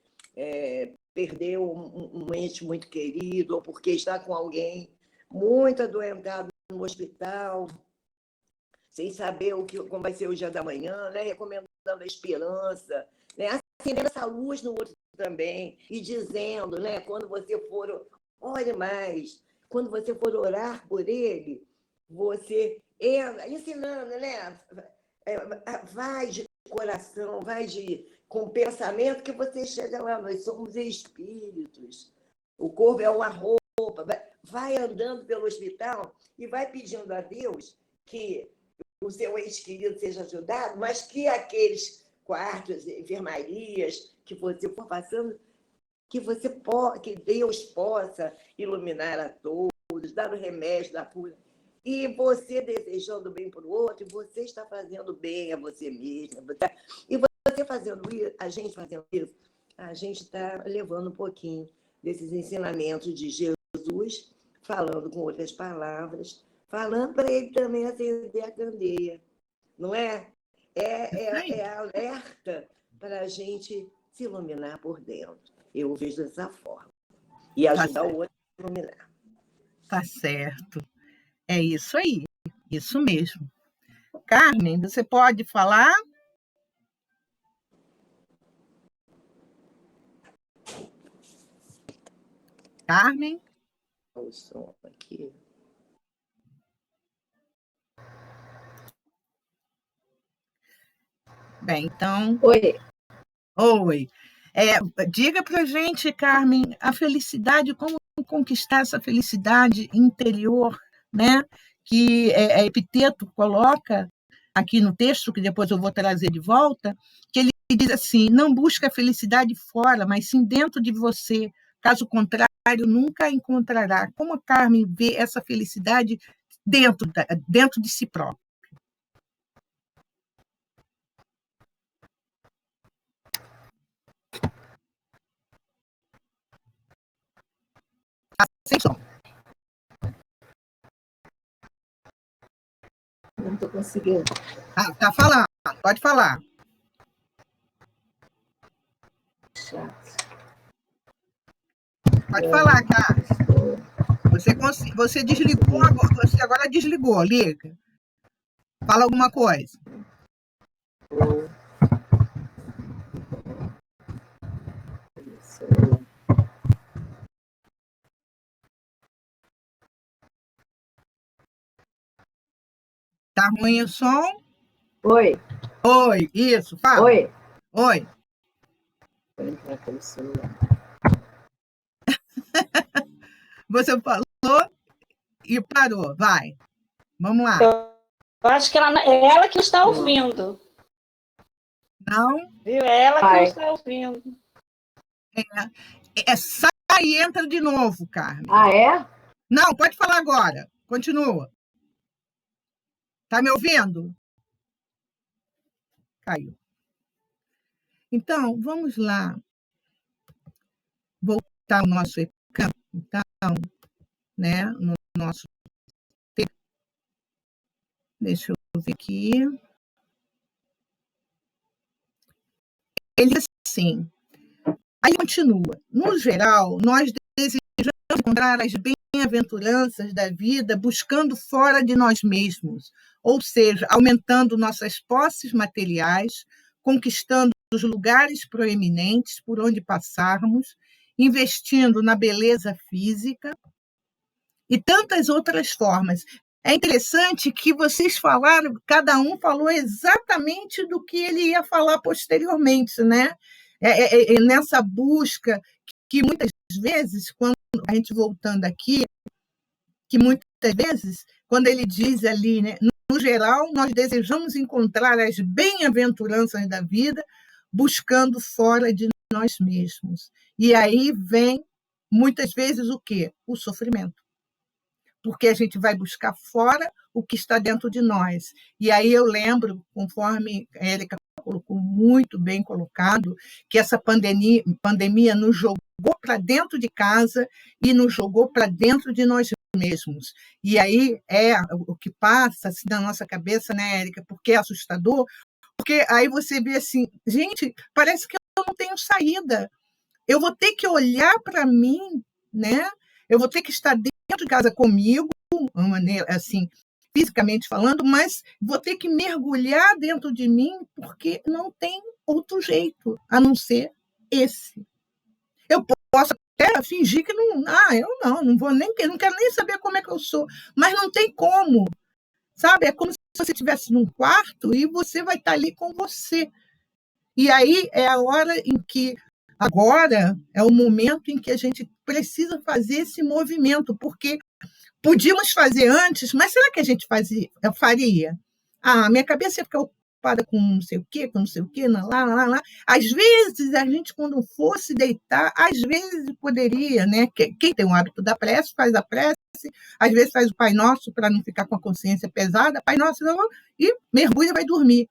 perdeu um ente muito querido, ou porque está com alguém muito adoentado no hospital, sem saber como vai ser o dia da manhã, né? Recomendando a esperança, né? Acendendo essa luz no outro também, e dizendo, né? Quando você for, ore mais, quando você for orar por ele, você ensinando, né? Vai de coração, vai com pensamento, que você chega lá, nós somos espíritos, o corpo é uma roupa, vai andando pelo hospital e vai pedindo a Deus que o seu ente querido seja ajudado, mas que aqueles quartos, enfermarias que você for passando, que Deus possa iluminar a todos, dar o remédio da cura. E você desejando bem para o outro, você está fazendo bem a você mesmo. E você fazendo isso, a gente fazendo isso, a gente está levando um pouquinho desses ensinamentos de Jesus, falando com outras palavras, falando para ele também acender a candeia, não é? É alerta para a gente se iluminar por dentro. Eu vejo dessa forma. E ajudar o outro a se iluminar. Tá certo. É isso aí. Isso mesmo. Carmen, você pode falar? Carmen? O som aqui. Bem, então... Oi. Oi. Diga para a gente, Carmen, a felicidade, como conquistar essa felicidade interior, né? Que Epiteto coloca aqui no texto, que depois eu vou trazer de volta, que ele diz assim, não busca a felicidade fora, mas sim dentro de você. Caso contrário, nunca a encontrará. Como a Carmen vê essa felicidade dentro de si própria? Sem som. Não estou conseguindo. Tá falando, pode falar. Pode falar, Carlos. Você desligou agora, você agora desligou, liga. Fala alguma coisa. Tá ruim o som? Oi. Oi, isso, fala. Oi. Oi. Vou entrar pelo celular. Você falou e parou, vai. Vamos lá. Eu acho que é ela que está ouvindo. Não? Viu? É ela que não está ouvindo. Sai e entra de novo, Carmen. Ah, é? Não, pode falar agora. Continua. Tá me ouvindo? Caiu. Então, vamos lá. Voltar ao nosso ecrã, então, né? No nosso... Deixa eu ver aqui. Ele diz assim, aí continua, no geral, nós desejamos encontrar as bem-aventuranças da vida buscando fora de nós mesmos, ou seja, aumentando nossas posses materiais, conquistando os lugares proeminentes por onde passarmos, investindo na beleza física e tantas outras formas. É interessante que vocês falaram, cada um falou exatamente do que ele ia falar posteriormente, né? Nessa busca que muitas vezes, quando a gente voltando aqui, que muitas vezes, quando ele diz ali, né, no geral, nós desejamos encontrar as bem-aventuranças da vida buscando fora de nós mesmos. E aí vem, muitas vezes, o quê? O sofrimento. Porque a gente vai buscar fora o que está dentro de nós. E aí eu lembro, conforme a Érica colocou muito bem colocado, que essa pandemia nos jogou para dentro de casa e nos jogou para dentro de nós mesmos. E aí é o que passa assim, na nossa cabeça, né, Érica? Porque é assustador, porque aí você vê assim, gente, parece que eu não tenho saída. Eu vou ter que olhar para mim, né? Eu vou ter que estar dentro de casa comigo, uma maneira assim, fisicamente falando, mas vou ter que mergulhar dentro de mim, porque não tem outro jeito a não ser esse. Eu posso até fingir que não, eu não vou nem, não quero nem saber como é que eu sou, mas não tem como, sabe? É como se você estivesse num quarto e você vai estar ali com você. E aí é a hora em que agora é o momento em que a gente precisa fazer esse movimento, porque podíamos fazer antes, mas será que a gente faria? Minha cabeça ia ficar preocupada com não sei o quê, com não sei o quê, lá. Às vezes, a gente, quando fosse deitar, às vezes poderia, né? Quem tem o hábito da prece, faz a prece, às vezes faz o Pai Nosso para não ficar com a consciência pesada, Pai Nosso, e mergulha e vai dormir.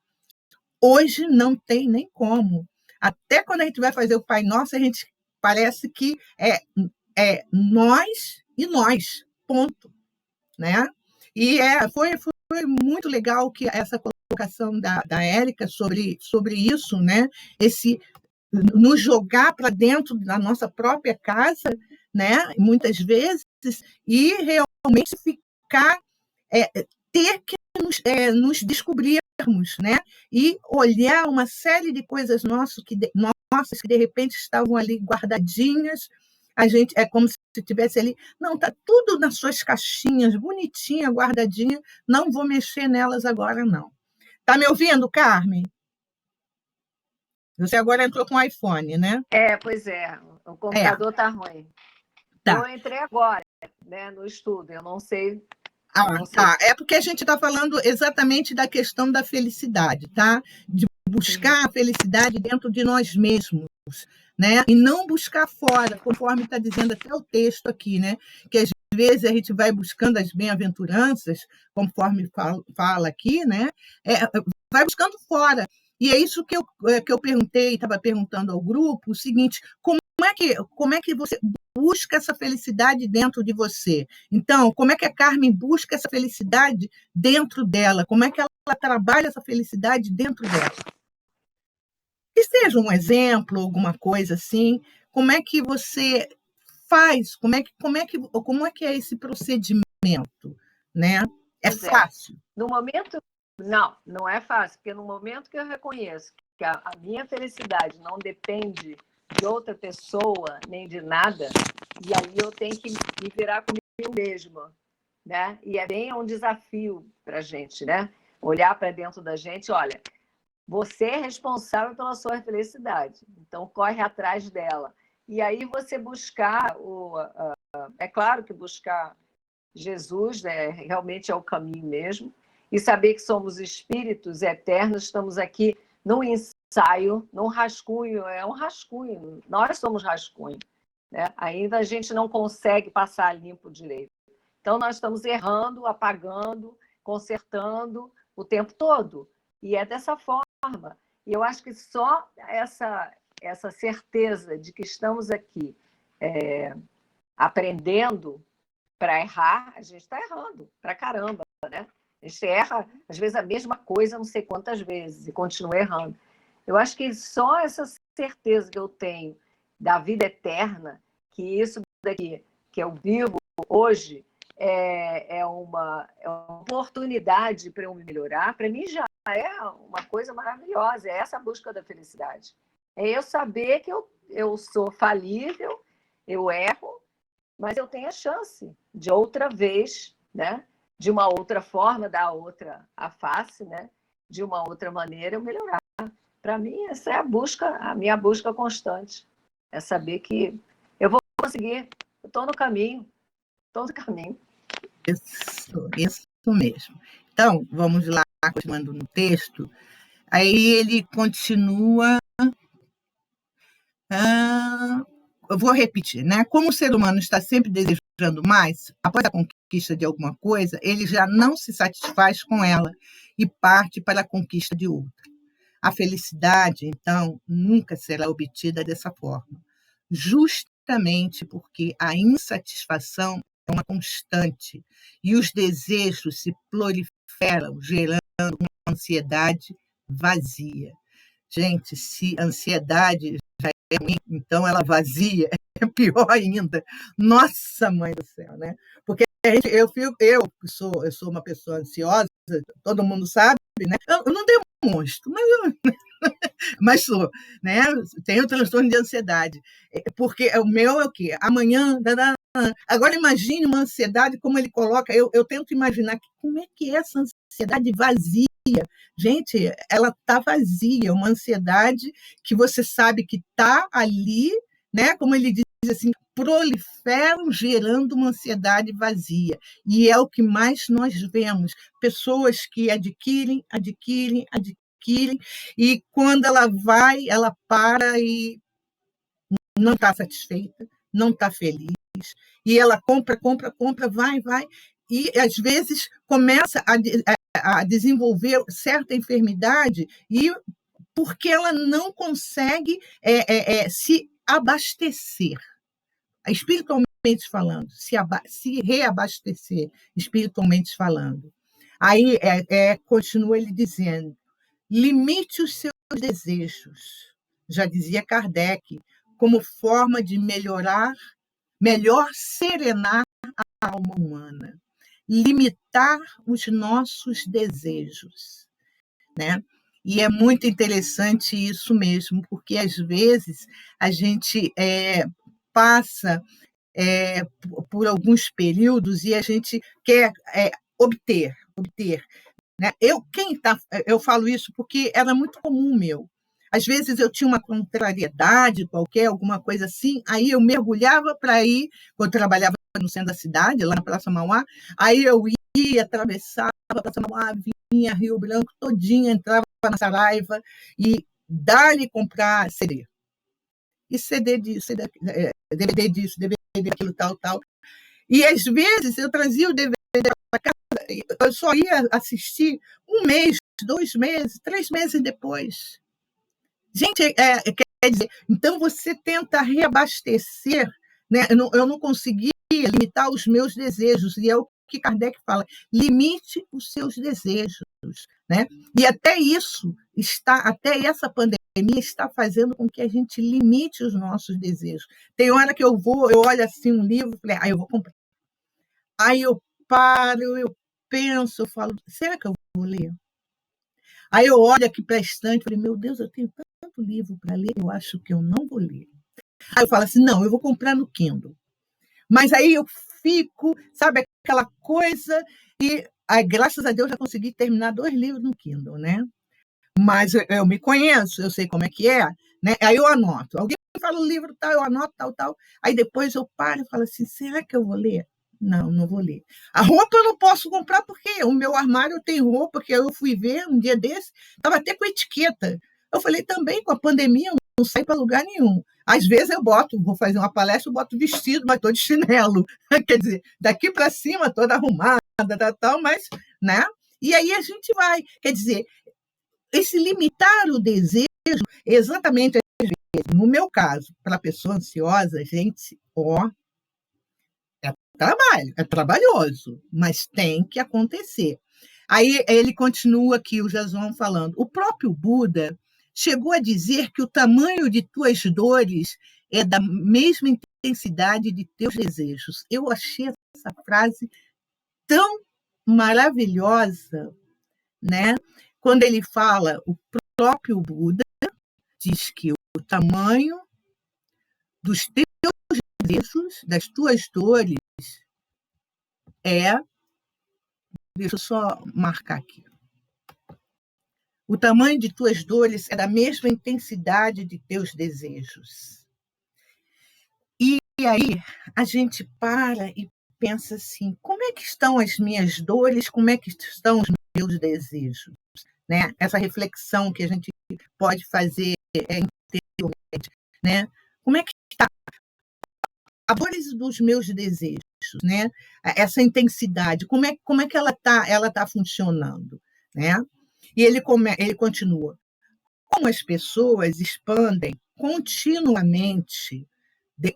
Hoje não tem nem como. Até quando a gente vai fazer o Pai Nosso, a gente parece que é nós e nós, ponto, né? E foi muito legal que essa colocação da Érica sobre isso, né? Esse nos jogar para dentro da nossa própria casa, né? Muitas vezes, e realmente ficar, ter que nos descobrirmos, né? E olhar uma série de coisas nossas que de repente estavam ali guardadinhas. A gente é como se tivesse ali, não, está tudo nas suas caixinhas, bonitinha, guardadinha, não vou mexer nelas agora, não. Está me ouvindo, Carmen? Você agora entrou com o iPhone, né? Pois é, o computador está ruim. Tá. Eu entrei agora, né, no estudo, eu não sei. Tá. É porque a gente está falando exatamente da questão da felicidade, tá? De buscar a felicidade dentro de nós mesmos, né? E não buscar fora, conforme está dizendo até o texto aqui, né? Que às vezes a gente vai buscando as bem-aventuranças, conforme fala aqui, né? Vai buscando fora. E é isso que eu perguntei, estava perguntando ao grupo, o seguinte: como é que você busca essa felicidade dentro de você? Então, como é que a Carmen busca essa felicidade dentro dela? Como é que ela trabalha essa felicidade dentro dela? Que seja um exemplo, alguma coisa assim. Como é que você faz? Como é que é esse procedimento, né? É fácil? No momento, não é fácil, porque no momento que eu reconheço que a minha felicidade não depende de outra pessoa, nem de nada, e aí eu tenho que me virar comigo mesma, né? E é bem um desafio para a gente, né? Olhar para dentro da gente, olha, você é responsável pela sua felicidade, então corre atrás dela. E aí você buscar, é claro que buscar Jesus, né, realmente é o caminho mesmo, e saber que somos espíritos eternos, estamos aqui num ensaio, num rascunho, é um rascunho, nós somos rascunho, né? Ainda a gente não consegue passar limpo direito. Então, nós estamos errando, apagando, consertando o tempo todo, e é dessa forma. E eu acho que só essa certeza de que estamos aqui aprendendo para errar, a gente está errando para caramba, né? A gente erra, às vezes, a mesma coisa não sei quantas vezes e continua errando. Eu acho que só essa certeza que eu tenho da vida eterna, que isso daqui que eu vivo hoje é uma oportunidade para eu me melhorar, para mim já é uma coisa maravilhosa, é essa busca da felicidade. É eu saber que eu sou falível, eu erro, mas eu tenho a chance de outra vez, né? De uma outra forma, dar a face, né? De uma outra maneira eu melhorar. Para mim, essa é a minha busca constante. É saber que eu vou conseguir, eu estou no caminho. Isso mesmo. Então, vamos lá, continuando no texto. Aí ele continua... eu vou repetir, né? Como o ser humano está sempre desejando mais, após a conquista de alguma coisa, ele já não se satisfaz com ela e parte para a conquista de outra. A felicidade, então, nunca será obtida dessa forma, justamente porque a insatisfação é uma constante e os desejos se proliferam, gerando uma ansiedade vazia. Gente, se a ansiedade já é ruim, então ela vazia é pior ainda. Nossa, mãe do céu, né? Porque eu sou uma pessoa ansiosa, todo mundo sabe, né? Eu não demonstro, mas sou, né? Tenho transtorno de ansiedade. Porque o meu é o quê? Amanhã... Agora imagine uma ansiedade, como ele coloca, eu tento imaginar como é que é essa ansiedade vazia. Gente, ela está vazia, uma ansiedade que você sabe que está ali, né? Como ele diz assim, proliferam gerando uma ansiedade vazia. E é o que mais nós vemos, pessoas que adquirem adquirem, e quando ela vai, ela para e não está satisfeita, não está feliz, e ela compra, vai, e às vezes começa a desenvolver certa enfermidade, e porque ela não consegue se abastecer, espiritualmente falando, se reabastecer, espiritualmente falando. Aí continua ele dizendo, limite os seus desejos, já dizia Kardec, como forma de melhor serenar a alma humana, limitar os nossos desejos, né? E é muito interessante isso mesmo, porque às vezes a gente passa por alguns períodos e a gente quer obter, né? Eu falo isso porque era muito comum meu. Às vezes eu tinha uma contrariedade qualquer, alguma coisa assim, aí eu mergulhava para ir, quando eu trabalhava no centro da cidade, lá na Praça Mauá, aí eu ia, atravessava a Praça Mauá, vinha Rio Branco todinha, entrava na Saraiva e dá-lhe comprar CD. E CD disso, DVD disso, DVD daquilo, tal. E às vezes eu trazia o DVD para casa, eu só ia assistir 1 mês, 2 meses, 3 meses depois. Gente, quer dizer, então você tenta reabastecer, né? Eu não conseguia limitar os meus desejos, e é o que Kardec fala, limite os seus desejos, né? E até essa pandemia está fazendo com que a gente limite os nossos desejos. Tem hora que eu olho assim um livro, falei, eu vou comprar. Aí eu paro, eu penso, eu falo, será que eu vou ler? Aí eu olho aqui para a estante, falei, meu Deus, eu tenho tanto livro para ler, eu acho que eu não vou ler. Aí eu falo assim, não, eu vou comprar no Kindle. Mas aí eu fico, sabe, aquela coisa, e aí, graças a Deus já consegui terminar 2 livros no Kindle, né? Mas eu me conheço, eu sei como é que é, né? Aí eu anoto. Alguém fala o livro tal, eu anoto tal. Aí depois eu paro e falo assim, será que eu vou ler? Não vou ler. A roupa eu não posso comprar porque o meu armário tem roupa que eu fui ver um dia desse, estava até com etiqueta. Eu falei, também com a pandemia eu não saio para lugar nenhum. Às vezes eu vou fazer uma palestra, eu boto vestido, mas estou de chinelo. Quer dizer, daqui para cima toda arrumada, tal, mas, né? E aí a gente vai. Quer dizer, esse limitar o desejo, exatamente, no meu caso, para a pessoa ansiosa, gente, trabalho, é trabalhoso, mas tem que acontecer. Aí ele continua aqui, o Jason falando, o próprio Buda chegou a dizer que o tamanho de tuas dores é da mesma intensidade de teus desejos. Eu achei essa frase tão maravilhosa, né? Quando ele fala, o próprio Buda diz que o tamanho dos teus desejos, das tuas dores, deixa eu só marcar aqui. O tamanho de tuas dores é da mesma intensidade de teus desejos. E aí a gente para e pensa assim, como é que estão as minhas dores, como é que estão os meus desejos? Né? Essa reflexão que a gente pode fazer interiormente, né? Como é que está a dores dos meus desejos, né? Essa intensidade, como é que ela tá funcionando, né? E ele continua, como as pessoas expandem continuamente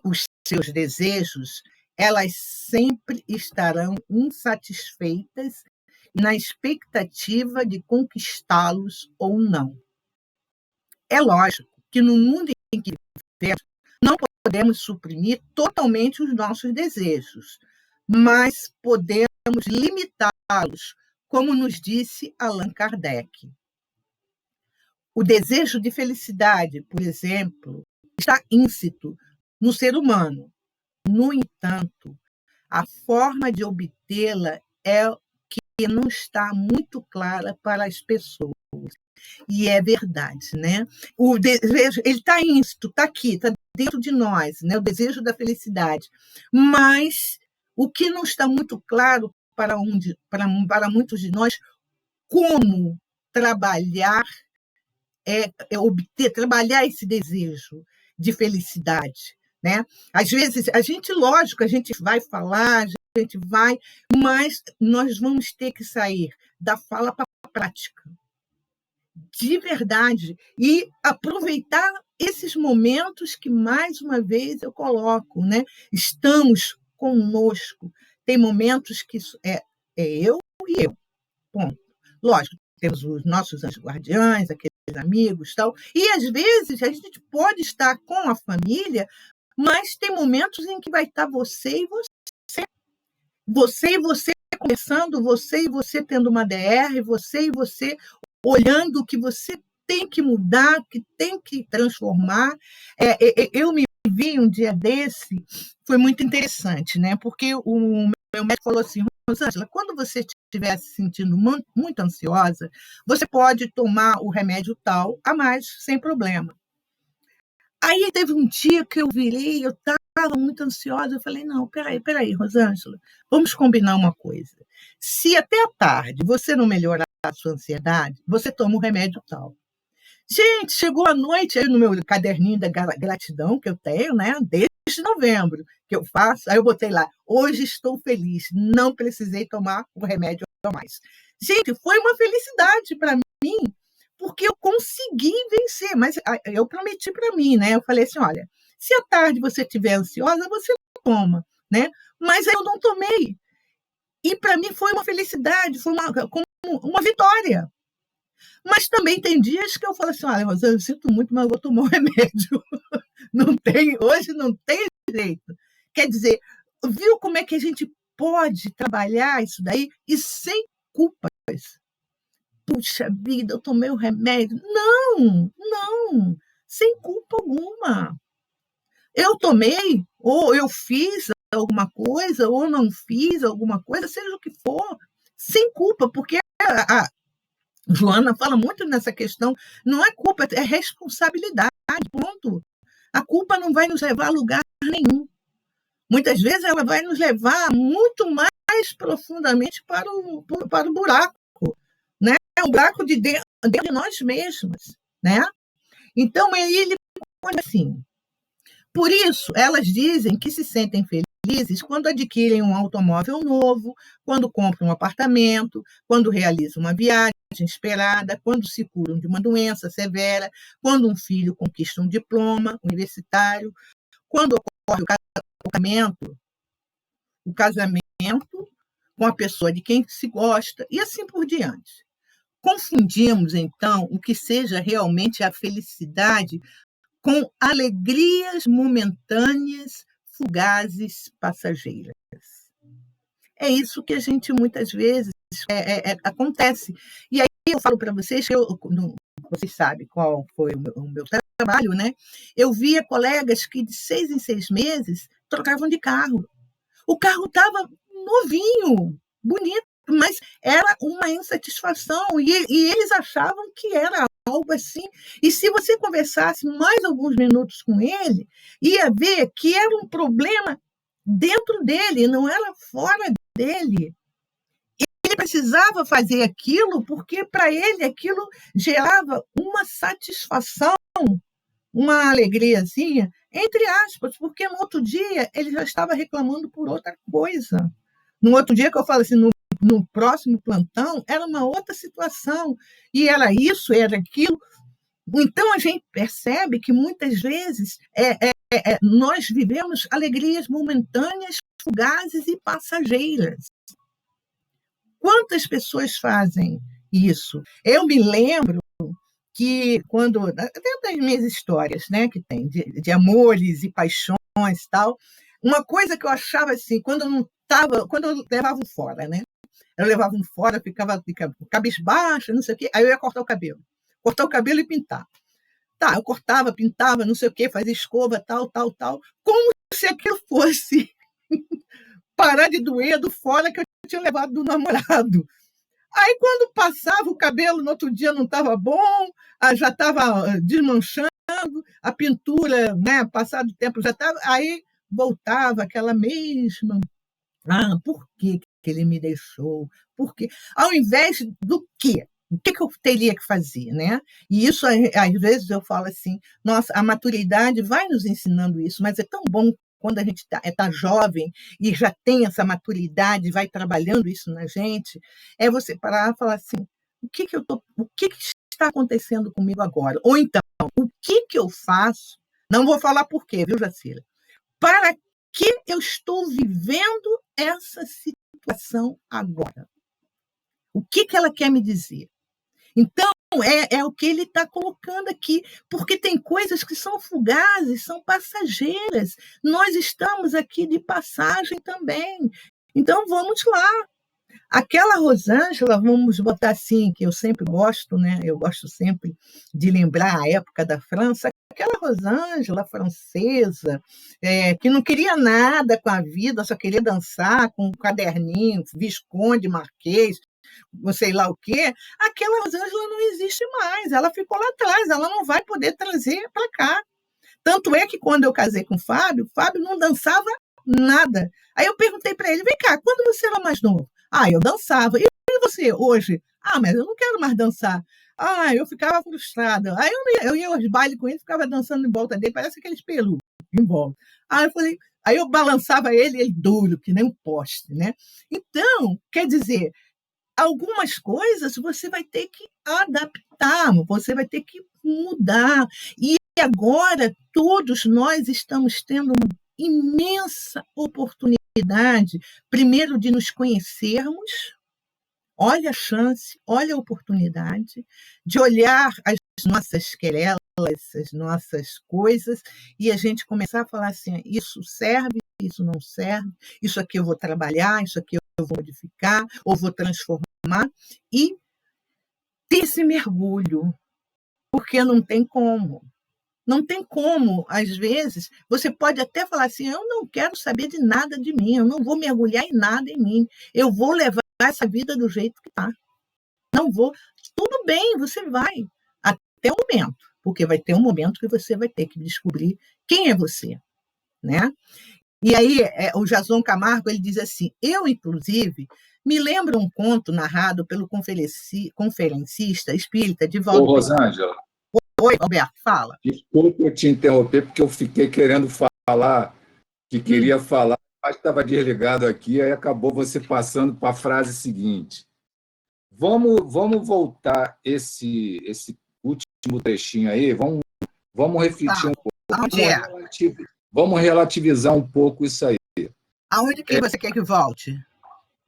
os seus desejos, elas sempre estarão insatisfeitas na expectativa de conquistá-los ou não. É lógico que no mundo em que vivemos, não podemos suprimir totalmente os nossos desejos, mas podemos limitá-los, como nos disse Allan Kardec. O desejo de felicidade, por exemplo, está íncito no ser humano. No entanto, a forma de obtê-la é que não está muito clara para as pessoas. E é verdade, né? O desejo, ele está íncito, está aqui, está dentro de nós, né? O desejo da felicidade. Mas o que não está muito claro para muitos de nós, como trabalhar obter, trabalhar esse desejo de felicidade, né? Às vezes, lógico, a gente vai falar, a gente vai, mas nós vamos ter que sair da fala para a prática, de verdade, e aproveitar esses momentos que, mais uma vez, eu coloco, né? Estamos conosco. Tem momentos que eu e eu, ponto. Lógico, temos os nossos anjos guardiães, aqueles amigos, tal, e às vezes a gente pode estar com a família, mas tem momentos em que vai estar você e você conversando, você e você tendo uma DR, você e você olhando o que você tem que mudar, que tem que transformar. Eu me vi um dia desse, foi muito interessante, né? Porque o meu médico falou assim: Rosângela, quando você estiver se sentindo muito ansiosa, você pode tomar o remédio tal a mais, sem problema. Aí teve um dia que eu virei, eu estava muito ansiosa, eu falei, não, peraí, Rosângela, vamos combinar uma coisa. Se até a tarde você não melhorar a sua ansiedade, você toma o remédio tal. Gente, chegou a noite, aí no meu caderninho da gratidão que eu tenho, né, desde novembro, que eu faço, aí eu botei lá, hoje estou feliz, não precisei tomar o remédio a mais. Gente, foi uma felicidade para mim, porque eu consegui vencer, mas eu prometi para mim, né? Eu falei assim, olha, se à tarde você estiver ansiosa, você não toma, né? Mas aí eu não tomei. E para mim foi uma felicidade, foi como uma vitória. Mas também tem dias que eu falo assim, olha, Rosana, eu sinto muito, mas eu vou tomar um remédio. Hoje não tem jeito. Quer dizer, viu como é que a gente pode trabalhar isso daí e sem culpas? Puxa vida, eu tomei o remédio. Não, sem culpa alguma. Eu tomei, ou eu fiz alguma coisa, ou não fiz alguma coisa, seja o que for, sem culpa, porque a Joana fala muito nessa questão, não é culpa, é responsabilidade, ponto. A culpa não vai nos levar a lugar nenhum. Muitas vezes ela vai nos levar muito mais profundamente para o buraco, né? É um buraco dentro de nós mesmos, né? Então, ele põe assim, por isso, elas dizem que se sentem felizes quando adquirem um automóvel novo, quando compram um apartamento, quando realizam uma viagem esperada, quando se curam de uma doença severa, quando um filho conquista um diploma universitário, quando ocorre o casamento com a pessoa de quem se gosta, e assim por diante. Confundimos, então, o que seja realmente a felicidade com alegrias momentâneas, fugazes, passageiras. É isso que a gente muitas vezes acontece. E aí eu falo para vocês, vocês sabem qual foi o meu trabalho, né? Eu via colegas que de 6 em 6 meses trocavam de carro. O carro estava novinho, bonito, mas era uma insatisfação, e eles achavam que era algo assim. E se você conversasse mais alguns minutos com ele, ia ver que era um problema dentro dele, não era fora dele. Ele precisava fazer aquilo porque, para ele, aquilo gerava uma satisfação, uma alegriazinha, entre aspas, porque no outro dia ele já estava reclamando por outra coisa. No outro dia, que eu falo assim, no próximo plantão, era uma outra situação, e era isso, era aquilo. Então, a gente percebe que, muitas vezes, nós vivemos alegrias momentâneas, fugazes e passageiras. Quantas pessoas fazem isso? Eu me lembro que, até das minhas histórias, né, que tem, de amores e paixões e tal, uma coisa que eu achava assim, quando eu levava um fora, né? Eu levava um fora, ficava cabisbaixa, não sei o quê, aí eu ia cortar o cabelo e pintar. Tá, eu cortava, pintava, não sei o quê, fazia escova, tal, como se aquilo fosse parar de doer do fora que eu tinha levado do namorado. Aí, quando passava o cabelo, no outro dia não estava bom, já estava desmanchando, a pintura, né, passado o tempo já estava, aí voltava aquela mesma. Por que ele me deixou? Por quê? Ao invés do quê? O que eu teria que fazer, né? E isso, às vezes, eu falo assim, nossa, a maturidade vai nos ensinando isso, mas é tão bom quando a gente tá jovem e já tem essa maturidade, vai trabalhando isso na gente, é você parar e falar assim, o que está acontecendo comigo agora? Ou então, o que eu faço? Não vou falar por quê, viu, Jacira? Para que eu estou vivendo essa situação agora? O que ela quer me dizer? Então, é o que ele está colocando aqui, porque tem coisas que são fugazes, são passageiras. Nós estamos aqui de passagem também. Então, vamos lá. Aquela Rosângela, vamos botar assim, que eu sempre gosto, né? Eu gosto sempre de lembrar a época da França, aquela Rosângela francesa, que não queria nada com a vida, só queria dançar com um caderninho, Visconde, Marquês, sei lá o quê, aquela Rosângela não existe mais, ela ficou lá atrás, ela não vai poder trazer para cá. Tanto é que quando eu casei com o Fábio não dançava nada. Aí eu perguntei para ele, vem cá, quando você era mais novo? Eu dançava. E você, hoje? Mas eu não quero mais dançar. Eu ficava frustrada. Aí eu ia aos bailes com ele, ficava dançando em volta dele, parece aqueles peludos em volta. Aí eu balançava ele duro, que nem um poste, né? Então, quer dizer, algumas coisas você vai ter que adaptar, você vai ter que mudar. E agora todos nós estamos tendo uma imensa oportunidade, primeiro, de nos conhecermos, olha a chance, olha a oportunidade, de olhar as nossas querelas, as nossas coisas, e a gente começar a falar assim, isso serve, isso não serve, isso aqui eu vou trabalhar, isso aqui eu vou modificar, ou vou transformar, e ter esse mergulho, porque não tem como. Não tem como, às vezes, você pode até falar assim, eu não quero saber de nada de mim, eu não vou mergulhar em nada em mim, eu vou levar essa vida do jeito que está. Não vou. Tudo bem, você vai, até o momento, porque vai ter um momento que você vai ter que descobrir quem é você, né? E aí, o Jason Camargo, ele diz assim, eu, inclusive, me lembro um conto narrado pelo conferencista espírita Divaldo. Ô, Rosângela. Oi, Alberto, fala. Desculpa eu te interromper, porque eu fiquei querendo falar, que queria falar, mas estava desligado aqui, aí acabou você passando para a frase seguinte. Vamos voltar esse último trechinho aí, vamos refletir um pouco. Vamos relativizar um pouco isso aí. Aonde que você quer que volte?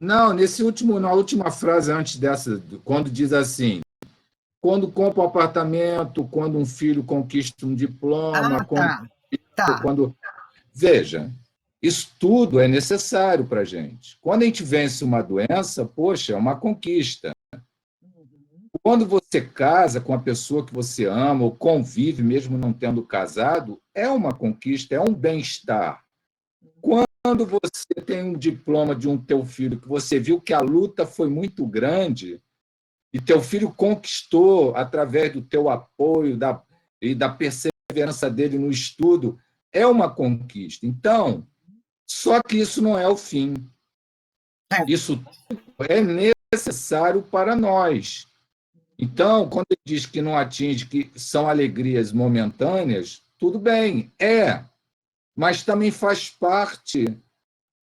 Não, na última frase antes dessa, quando diz assim, quando compra um apartamento, quando um filho conquista um diploma, Veja, isso tudo é necessário para a gente. Quando a gente vence uma doença, poxa, é uma conquista. Quando você casa com a pessoa que você ama, ou convive, mesmo não tendo casado, é uma conquista, é um bem-estar. Quando você tem um diploma de um teu filho, que você viu que a luta foi muito grande, e teu filho conquistou através do teu apoio e da perseverança dele no estudo, é uma conquista. Então, só que isso não é o fim. Isso é necessário para nós. Então, quando ele diz que não atinge, que são alegrias momentâneas, tudo bem, mas também faz parte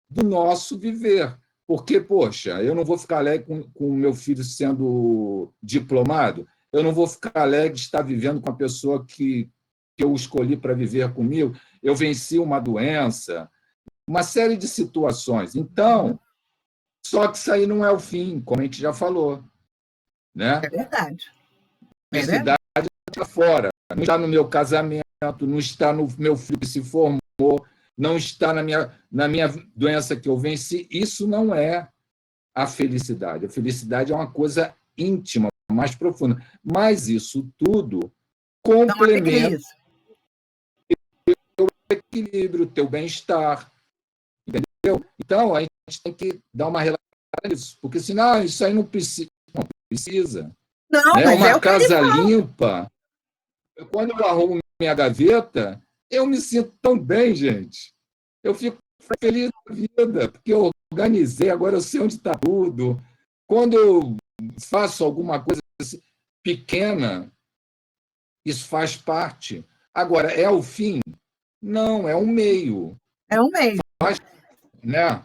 do nosso viver. Porque, poxa, eu não vou ficar alegre com o meu filho sendo diplomado, eu não vou ficar alegre de estar vivendo com a pessoa que eu escolhi para viver comigo, eu venci uma doença, uma série de situações. Então, só que isso aí não é o fim, como a gente já falou. Né? É verdade. A felicidade está fora, não está no meu casamento, não está no meu filho que se formou, não está na minha doença que eu venci. Isso não é a felicidade. A felicidade é uma coisa íntima, mais profunda. Mas isso tudo complementa o teu equilíbrio, o teu bem-estar. Entendeu? Então, a gente tem que dar uma relação nisso, porque senão isso aí não precisa. Não, né? Mas uma casa limpa. Quando eu arrumo minha gaveta, eu me sinto tão bem, gente. Eu fico feliz da vida, porque eu organizei, agora eu sei onde está tudo. Quando eu faço alguma coisa pequena, isso faz parte. Agora, é o fim? Não, é um meio. É um meio. Né?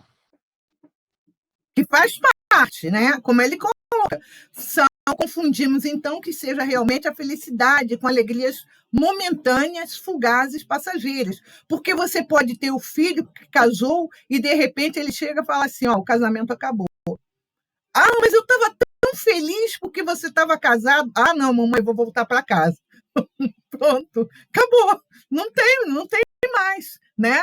Que faz parte, né? Como ele coloca. Confundimos, então, que seja realmente a felicidade com alegrias momentâneas, fugazes, passageiras. Porque você pode ter o filho que casou e, de repente, ele chega e fala assim, ó, o casamento acabou. Ah, mas eu estava tão feliz porque você estava casado. Ah, não, mamãe, vou voltar para casa. Pronto, acabou. Não tem mais, né?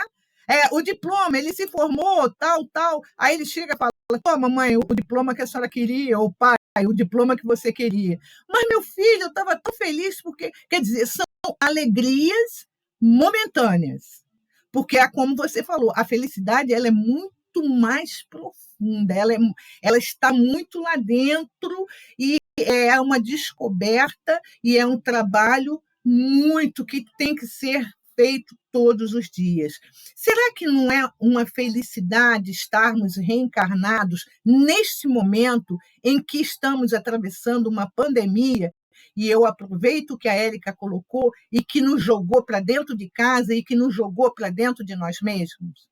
O diploma, ele se formou, tal. Aí ele chega e fala, pô, mamãe, o diploma que a senhora queria, ou pai, o diploma que você queria. Mas, meu filho, eu estava tão feliz porque, quer dizer, são alegrias momentâneas. Porque, como você falou, a felicidade ela é muito mais profunda, ela está muito lá dentro e é uma descoberta e é um trabalho muito que tem que ser feito todos os dias. Será que não é uma felicidade estarmos reencarnados neste momento em que estamos atravessando uma pandemia? E eu aproveito o que a Érica colocou e que nos jogou para dentro de casa e que nos jogou para dentro de nós mesmos.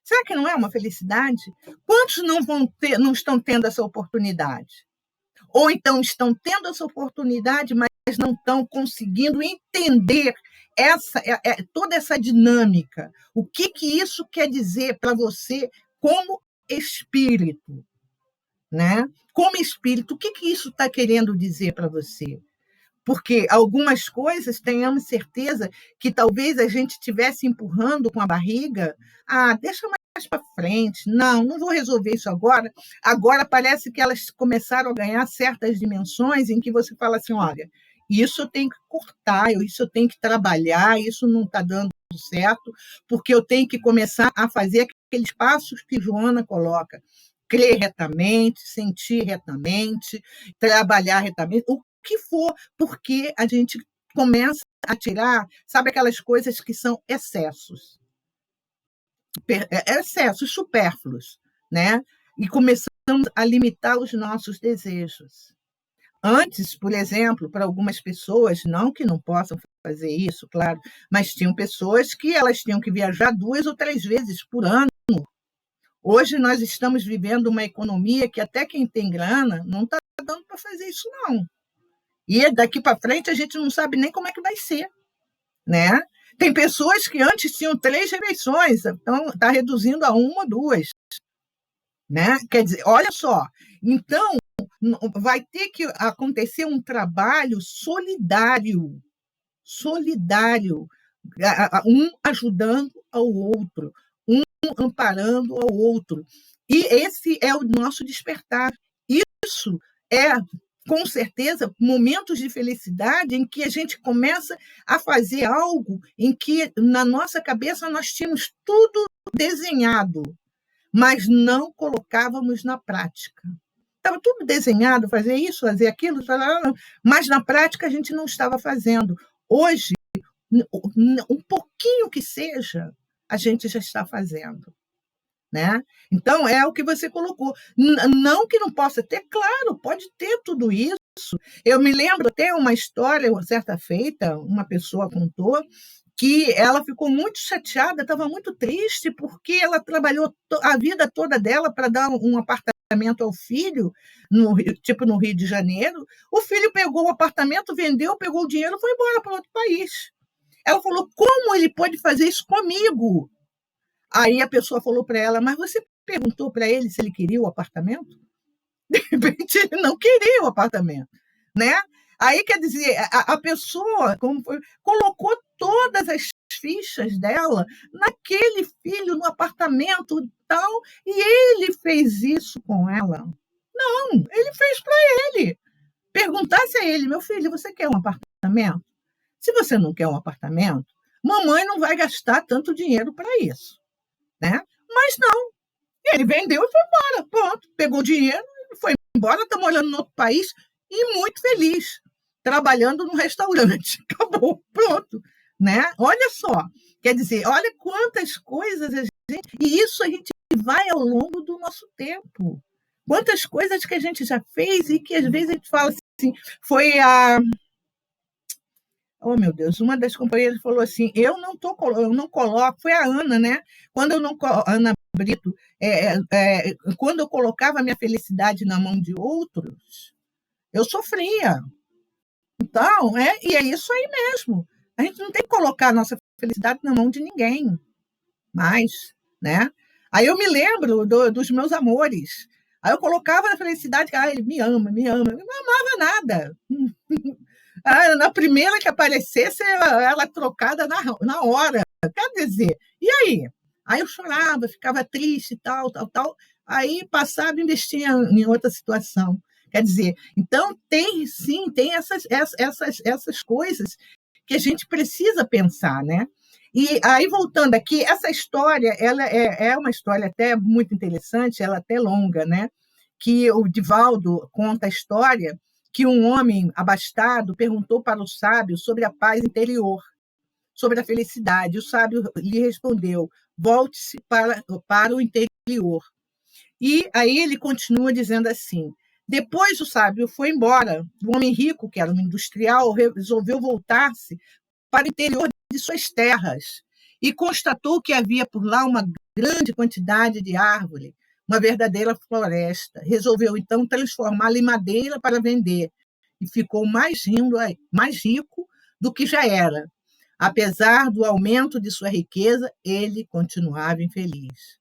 Será que não é uma felicidade? Quantos não estão tendo essa oportunidade? Ou então estão tendo essa oportunidade, mas não estão conseguindo entender toda essa dinâmica. O que isso quer dizer para você como espírito? Né? Como espírito, o que isso está querendo dizer para você? Porque algumas coisas, tenhamos certeza que talvez a gente estivesse empurrando com a barriga. Ah, deixa mais para frente. Não vou resolver isso agora. Agora parece que elas começaram a ganhar certas dimensões em que você fala assim, olha, isso eu tenho que cortar, isso eu tenho que trabalhar, isso não está dando certo, porque eu tenho que começar a fazer aqueles passos que Joana coloca. Crer retamente, sentir retamente, trabalhar retamente, o que for, porque a gente começa a tirar, sabe, aquelas coisas que são excessos supérfluos, né? E começamos a limitar os nossos desejos. Antes, por exemplo, para algumas pessoas, não que não possam fazer isso, claro, mas tinham pessoas que elas tinham que viajar 2 ou 3 vezes por ano. Hoje nós estamos vivendo uma economia que até quem tem grana não está dando para fazer isso, não. E daqui para frente a gente não sabe nem como é que vai ser, né? Tem pessoas que antes tinham 3 refeições, então está reduzindo a 1 ou 2, né? Quer dizer, olha só, então vai ter que acontecer um trabalho solidário, um ajudando ao outro, um amparando ao outro. E esse é o nosso despertar. Isso é, com certeza, momentos de felicidade em que a gente começa a fazer algo em que, na nossa cabeça, nós tínhamos tudo desenhado, mas não colocávamos na prática. Estava tudo desenhado, fazer isso, fazer aquilo, mas na prática a gente não estava fazendo. Hoje, um pouquinho que seja, a gente já está fazendo. Né? Então, é o que você colocou. Não que não possa ter, claro, pode ter tudo isso. Eu me lembro até uma história, certa feita, uma pessoa contou que ela ficou muito chateada, estava muito triste, porque ela trabalhou a vida toda dela para dar um apartamento ao filho, no Rio de Janeiro. O filho pegou o apartamento, vendeu, pegou o dinheiro e foi embora para outro país. Ela falou, como ele pode fazer isso comigo? Aí a pessoa falou para ela, mas você perguntou para ele se ele queria o apartamento? De repente, ele não queria o apartamento, né? Aí, quer dizer, a pessoa colocou todas as fichas dela naquele filho, no apartamento e tal, e ele fez isso com ela. Não, ele fez para ele. Perguntasse a ele, meu filho, você quer um apartamento? Se você não quer um apartamento, mamãe não vai gastar tanto dinheiro para isso. Né? Mas não, ele vendeu e foi embora, pronto, pegou o dinheiro e foi embora, está morando em outro país e muito feliz, trabalhando num restaurante, acabou, pronto, né? Olha só, quer dizer, olha quantas coisas a gente, e isso a gente vai ao longo do nosso tempo, Quantas coisas que a gente já fez e que às vezes a gente fala assim, foi a... Oh, meu Deus, uma das companheiras falou assim, eu não coloco, foi a Ana, né? Quando eu não... Ana Brito, quando eu colocava a minha felicidade na mão de outros, eu sofria. Então, e é isso aí mesmo. A gente não tem que colocar a nossa felicidade na mão de ninguém mais, né? Aí eu me lembro dos meus amores. Aí eu colocava a felicidade, ele me ama, me ama. Eu não amava nada. Na primeira que aparecesse, ela trocada na hora. Quer dizer, e aí? Aí eu chorava, ficava triste, tal. Aí passava e investia em outra situação. Quer dizer, então tem essas coisas que a gente precisa pensar, né? E aí, voltando aqui, essa história ela é uma história até muito interessante, ela é até longa, né? Que o Divaldo conta a história que um homem abastado perguntou para o sábio sobre a paz interior, sobre a felicidade. O sábio lhe respondeu: volte-se para o interior. E aí ele continua dizendo assim: depois o sábio foi embora. O homem rico, que era um industrial, resolveu voltar-se para o interior de suas terras e constatou que havia por lá uma grande quantidade de árvore, uma verdadeira floresta. Resolveu, então, transformá-la em madeira para vender e ficou mais rico do que já era. Apesar do aumento de sua riqueza, ele continuava infeliz.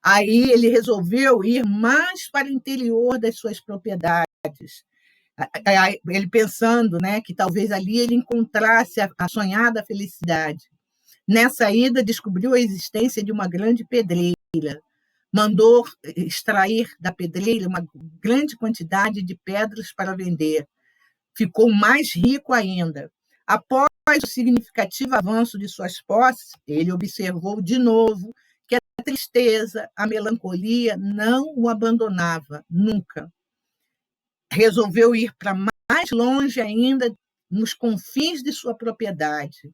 Aí ele resolveu ir mais para o interior das suas propriedades. Ele pensando, né, que talvez ali ele encontrasse a sonhada felicidade. Nessa ida, descobriu a existência de uma grande pedreira. Mandou extrair da pedreira uma grande quantidade de pedras para vender. Ficou mais rico ainda. Após o significativo avanço de suas posses, ele observou de novo que a tristeza, a melancolia não o abandonava nunca. Resolveu ir para mais longe ainda, nos confins de sua propriedade.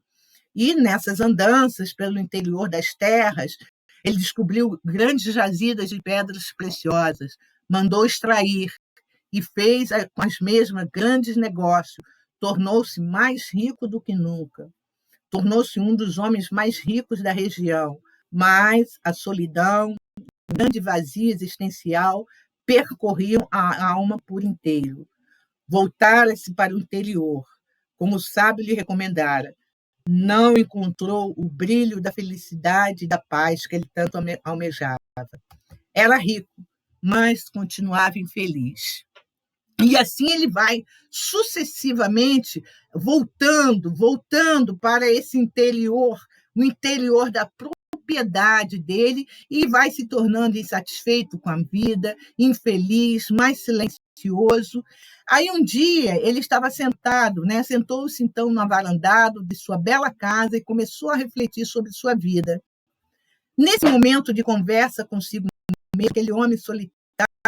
E nessas andanças pelo interior das terras, ele descobriu grandes jazidas de pedras preciosas, mandou extrair e fez com as mesmas grandes negócios. Tornou-se mais rico do que nunca. Tornou-se um dos homens mais ricos da região, mas a solidão, o grande vazio existencial percorriam a alma por inteiro. Voltara-se para o interior, como o sábio lhe recomendara. Não encontrou o brilho da felicidade e da paz que ele tanto almejava. Era rico, mas continuava infeliz. E assim ele vai sucessivamente voltando para esse interior, o interior da propriedade dele, e vai se tornando insatisfeito com a vida, infeliz, mais silencioso. Aí um dia ele estava sentado, né? Sentou-se então no varandado de sua bela casa e começou a refletir sobre sua vida. Nesse momento de conversa consigo mesmo, aquele homem solitário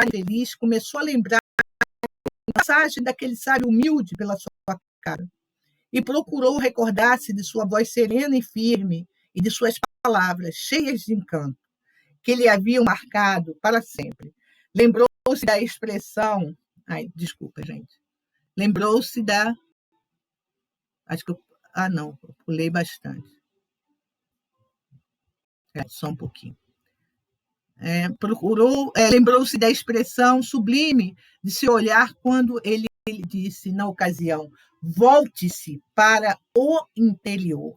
e feliz começou a lembrar a passagem daquele sábio humilde pela sua cara e procurou recordar-se de sua voz serena e firme e de suas palavras cheias de encanto, que lhe haviam marcado para sempre. Lembrou-se da expressão... desculpa, gente. Lembrou-se da... Acho que eu... não, eu pulei bastante. Só um pouquinho. Lembrou-se da expressão sublime de se olhar quando ele disse, na ocasião, volte-se para o interior.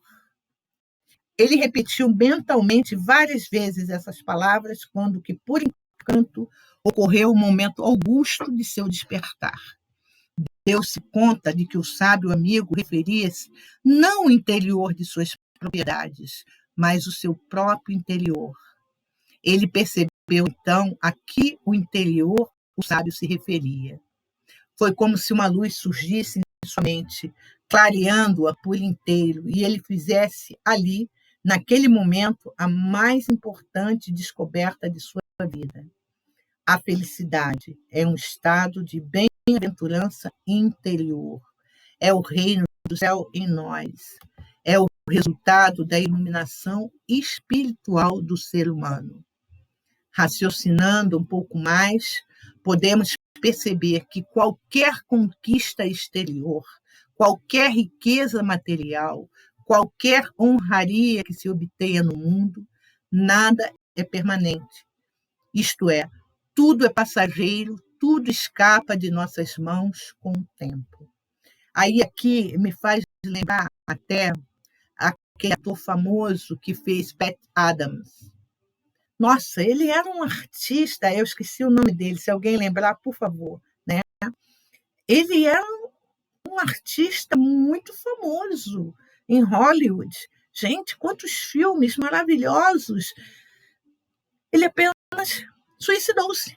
Ele repetiu mentalmente várias vezes essas palavras quando que, por encanto, ocorreu o momento augusto de seu despertar. Deu-se conta de que o sábio amigo referia-se não ao interior de suas propriedades, mas o seu próprio interior. Ele percebeu, então, a que o interior o sábio se referia. Foi como se uma luz surgisse em sua mente, clareando-a por inteiro, e ele fizesse ali, naquele momento, a mais importante descoberta de sua vida. A felicidade é um estado de bem-aventurança interior. É o reino do céu em nós. É o resultado da iluminação espiritual do ser humano. Raciocinando um pouco mais, podemos perceber que qualquer conquista exterior, qualquer riqueza material, qualquer honraria que se obtenha no mundo, nada é permanente. Isto é, tudo é passageiro, tudo escapa de nossas mãos com o tempo. Aí aqui me faz lembrar até aquele ator famoso que fez Pat Adams. Nossa, ele era um artista, eu esqueci o nome dele, se alguém lembrar, por favor, né? Ele era um artista muito famoso em Hollywood. Gente, quantos filmes maravilhosos! Ele apenas suicidou-se.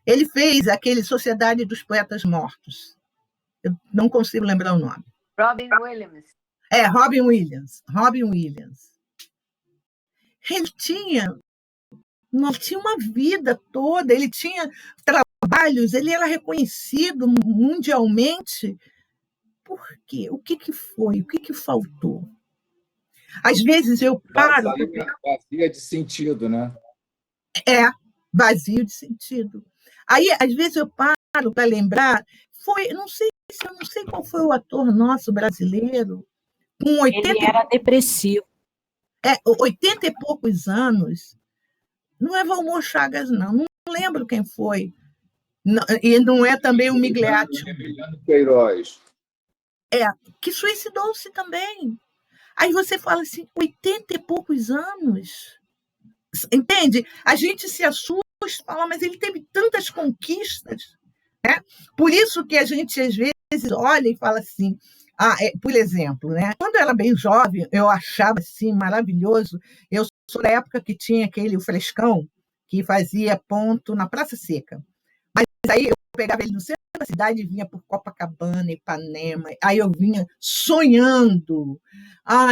Ele fez aquele Sociedade dos Poetas Mortos. Eu não consigo lembrar o nome. Robin Williams. Robin Williams. Robin Williams. Ele tinha uma vida toda, ele tinha trabalhos, ele era reconhecido mundialmente. Por quê? O que foi? O que faltou? Às vezes eu paro... Vazia de sentido, né? Vazio de sentido. Aí, às vezes, eu paro para lembrar, eu não sei qual foi o ator nosso brasileiro, com 80... Ele era depressivo. 80 e poucos anos. Não é Valmor Chagas, não lembro quem foi. E não é também o Migliaccio. Queiroz. Que suicidou-se também. Aí você fala assim, 80 e poucos anos. Entende? A gente se assusta, fala, mas ele teve tantas conquistas. Né? Por isso que a gente, às vezes, olha e fala assim, por exemplo, né? Quando eu era bem jovem, eu achava assim, maravilhoso. Eu sou da época que tinha o Frescão, que fazia ponto na Praça Seca. Mas aí eu pegava ele no centro da cidade e vinha por Copacabana, Ipanema. Aí eu vinha sonhando.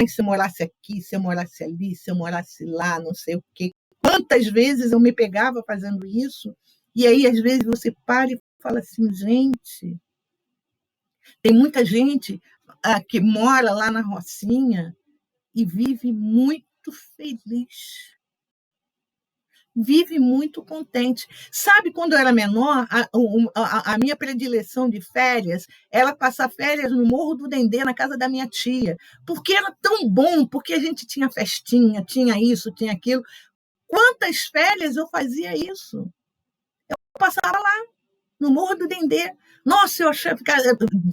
Se eu morasse aqui, se eu morasse ali, se eu morasse lá, não sei o quê. Quantas vezes eu me pegava fazendo isso? E aí, às vezes, você para e fala assim, gente, tem muita gente que mora lá na Rocinha e vive muito feliz. Vive muito contente. Sabe, quando eu era menor, a minha predileção de férias era passar férias no Morro do Dendê, na casa da minha tia, porque era tão bom, porque a gente tinha festinha, tinha isso, tinha aquilo. Quantas férias eu fazia isso? Eu passava lá, no Morro do Dendê. Nossa, eu achava,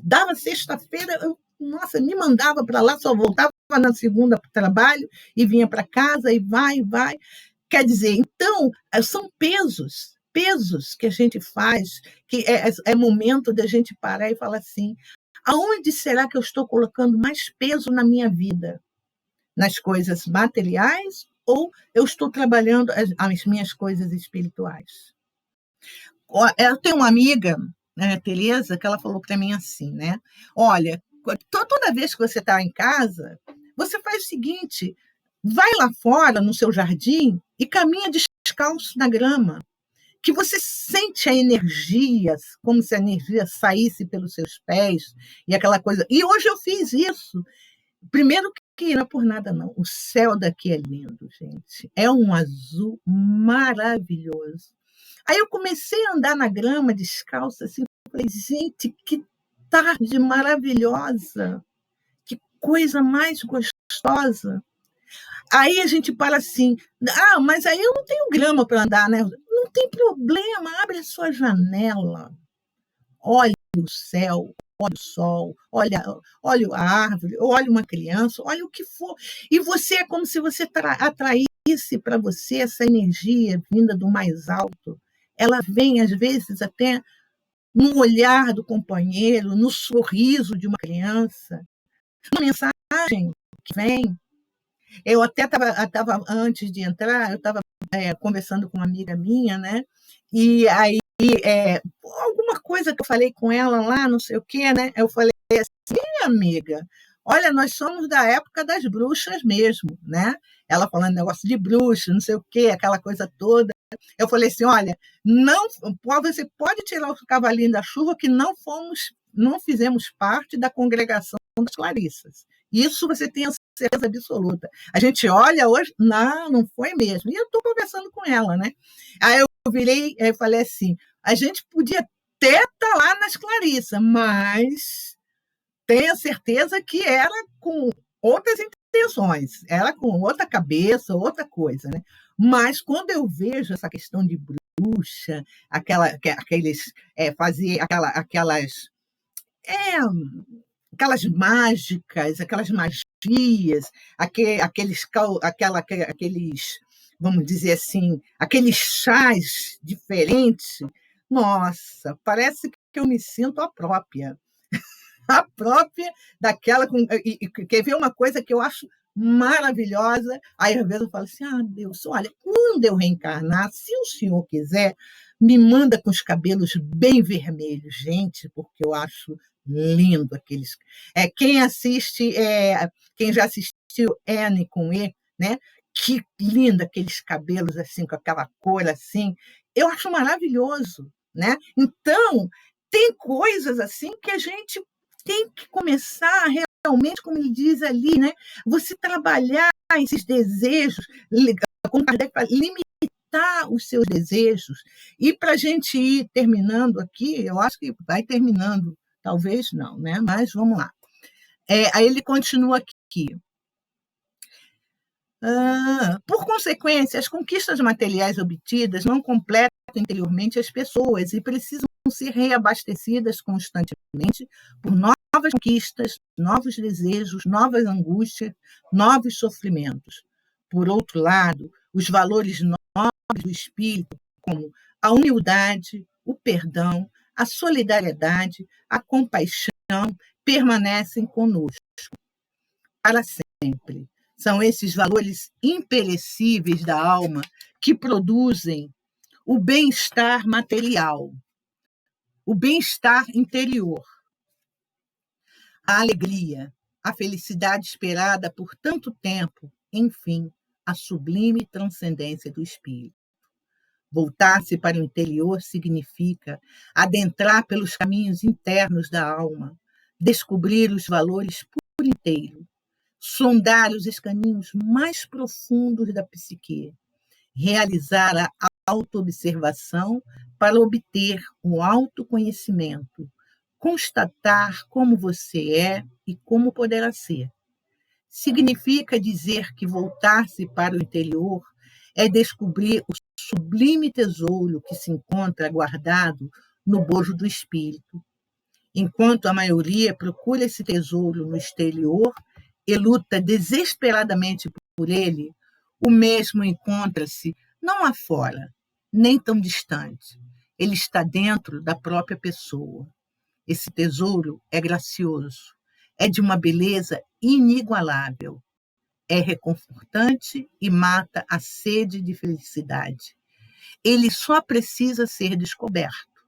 dava sexta-feira, nossa, me mandava para lá, só voltava na segunda para o trabalho e vinha para casa e vai. Quer dizer, então, são pesos que a gente faz, que é momento da gente parar e falar assim, aonde será que eu estou colocando mais peso na minha vida? Nas coisas materiais ou eu estou trabalhando as minhas coisas espirituais? Eu tenho uma amiga, Tereza, que ela falou para mim assim, né? Olha, toda vez que você está em casa, você faz o seguinte, vai lá fora, no seu jardim, e caminha descalço na grama, que você sente a energia, como se a energia saísse pelos seus pés, e aquela coisa. E hoje eu fiz isso. Primeiro que não é por nada, não. O céu daqui é lindo, gente. É um azul maravilhoso. Aí eu comecei a andar na grama descalça, assim, falei, gente, que tarde maravilhosa, que coisa mais gostosa. Aí a gente fala assim, mas aí eu não tenho grama para andar, né? Não tem problema, abre a sua janela, olha o céu, olha o sol, olha a árvore, olha uma criança, olha o que for. E você é como se você atraísse para você essa energia vinda do mais alto. Ela vem, às vezes, até no olhar do companheiro, no sorriso de uma criança, na mensagem que vem. Eu até estava antes de entrar, eu estava conversando com uma amiga minha, né? E aí, alguma coisa que eu falei com ela lá, não sei o quê, né? Eu falei assim, amiga, olha, nós somos da época das bruxas mesmo, né? Ela falando negócio de bruxa, não sei o quê, aquela coisa toda. Eu falei assim, olha, você pode tirar o cavalinho da chuva que não fizemos parte da congregação das Clarissas. Isso você tenha certeza absoluta. A gente olha hoje, não foi mesmo. E eu estou conversando com ela, né? Aí eu virei e falei assim, a gente podia até estar lá nas Clarissa, mas tenha certeza que era com outras intenções, era com outra cabeça, outra coisa, né? Mas quando eu vejo essa questão de bruxa, fazer aquelas mágicas, aquelas magias, aqueles, vamos dizer assim, aqueles chás diferentes, nossa, parece que eu me sinto a própria daquela. Quer ver uma coisa que eu acho maravilhosa? Aí, às vezes, eu falo assim: Deus, olha, quando eu reencarnar, se o senhor quiser, me manda com os cabelos bem vermelhos, gente, porque eu acho lindo aqueles. Quem já assistiu Anne com E, né? Que lindo aqueles cabelos assim, com aquela cor assim. Eu acho maravilhoso, né? Então, tem coisas assim que a gente tem que começar realmente, como ele diz ali, né? Você trabalhar esses desejos, como Kardec fala, limitar os seus desejos. E para a gente ir terminando aqui, eu acho que vai terminando, talvez não, né? Mas vamos lá. Aí ele continua aqui. Por consequência, as conquistas materiais obtidas não completam interiormente as pessoas e precisam ser reabastecidas constantemente por novas conquistas, novos desejos, novas angústias, novos sofrimentos. Por outro lado, os valores nobres do espírito, como a humildade, o perdão, a solidariedade, a compaixão, permanecem conosco para sempre. São esses valores imperecíveis da alma que produzem o bem-estar material, o bem-estar interior, a alegria, a felicidade esperada por tanto tempo, enfim, a sublime transcendência do espírito. Voltar-se para o interior significa adentrar pelos caminhos internos da alma, descobrir os valores por inteiro, sondar os escaninhos mais profundos da psique, realizar a autoobservação para obter o autoconhecimento, constatar como você é e como poderá ser. Significa dizer que voltar-se para o interior é descobrir o sublime tesouro que se encontra guardado no bojo do espírito. Enquanto a maioria procura esse tesouro no exterior e luta desesperadamente por ele, o mesmo encontra-se não afora, nem tão distante. Ele está dentro da própria pessoa. Esse tesouro é gracioso, é de uma beleza inigualável, é reconfortante e mata a sede de felicidade. Ele só precisa ser descoberto,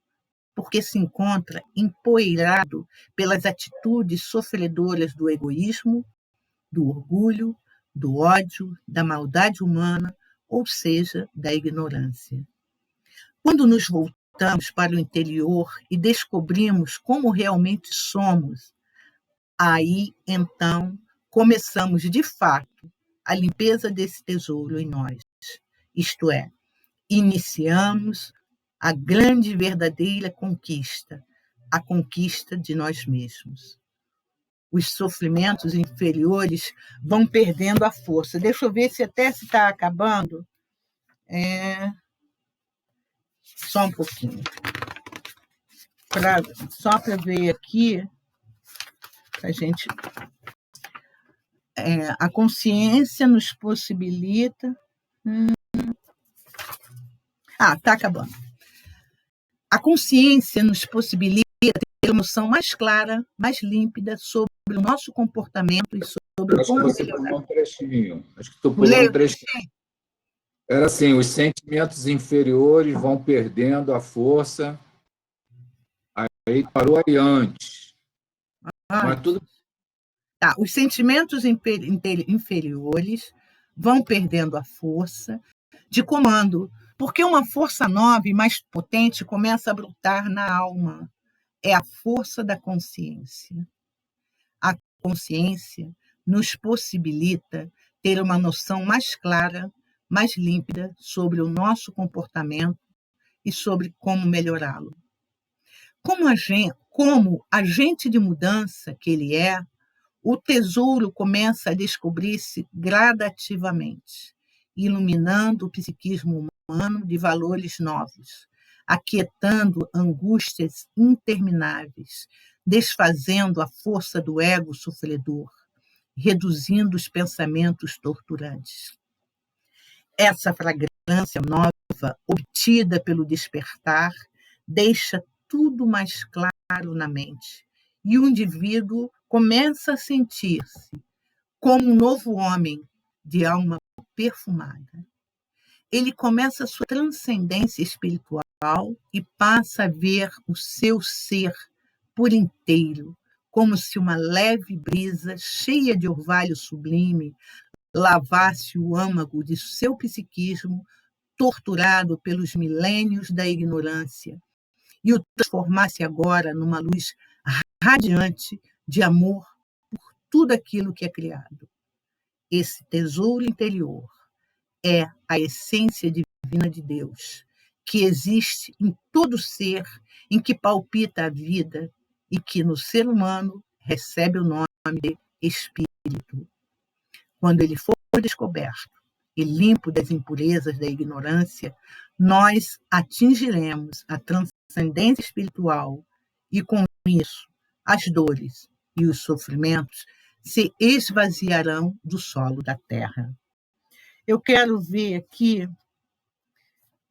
porque se encontra empoeirado pelas atitudes sofredoras do egoísmo, do orgulho, do ódio, da maldade humana, ou seja, da ignorância. Quando nos voltamos para o interior e descobrimos como realmente somos, aí, então, começamos, de fato, a limpeza desse tesouro em nós. Isto é, iniciamos a grande e verdadeira conquista, a conquista de nós mesmos. Os sofrimentos inferiores vão perdendo a força. Deixa eu ver se está acabando. Só um pouquinho. Só para ver aqui, a gente. A consciência nos possibilita. Está acabando. A consciência nos possibilita ter uma noção mais clara, mais límpida sobre o nosso comportamento e sobre como você pulou um trechinho. Acho que tu pulou um trechinho. Era assim, os sentimentos inferiores vão perdendo a força. Aí parou aí antes. Mas tudo... Os sentimentos inferiores vão perdendo a força de comando, porque uma força nova e mais potente começa a brotar na alma. É a força da consciência. A consciência nos possibilita ter uma noção mais clara, mais límpida sobre o nosso comportamento e sobre como melhorá-lo. Como agente de mudança que ele é, o tesouro começa a descobrir-se gradativamente, iluminando o psiquismo humano de valores novos, aquietando angústias intermináveis, desfazendo a força do ego sofredor, reduzindo os pensamentos torturantes. Essa fragrância nova, obtida pelo despertar, deixa tudo mais claro na mente, e o indivíduo começa a sentir-se como um novo homem de alma perfumada. Ele começa a sua transcendência espiritual e passa a ver o seu ser por inteiro, como se uma leve brisa cheia de orvalho sublime lavasse o âmago de seu psiquismo, torturado pelos milênios da ignorância, e o transformasse agora numa luz radiante de amor por tudo aquilo que é criado. Esse tesouro interior é a essência divina de Deus, que existe em todo ser em que palpita a vida e que no ser humano recebe o nome de espírito. Quando ele for descoberto e limpo das impurezas da ignorância, nós atingiremos a transcendência espiritual e, com isso, as dores e os sofrimentos se esvaziarão do solo da terra. Eu quero ver aqui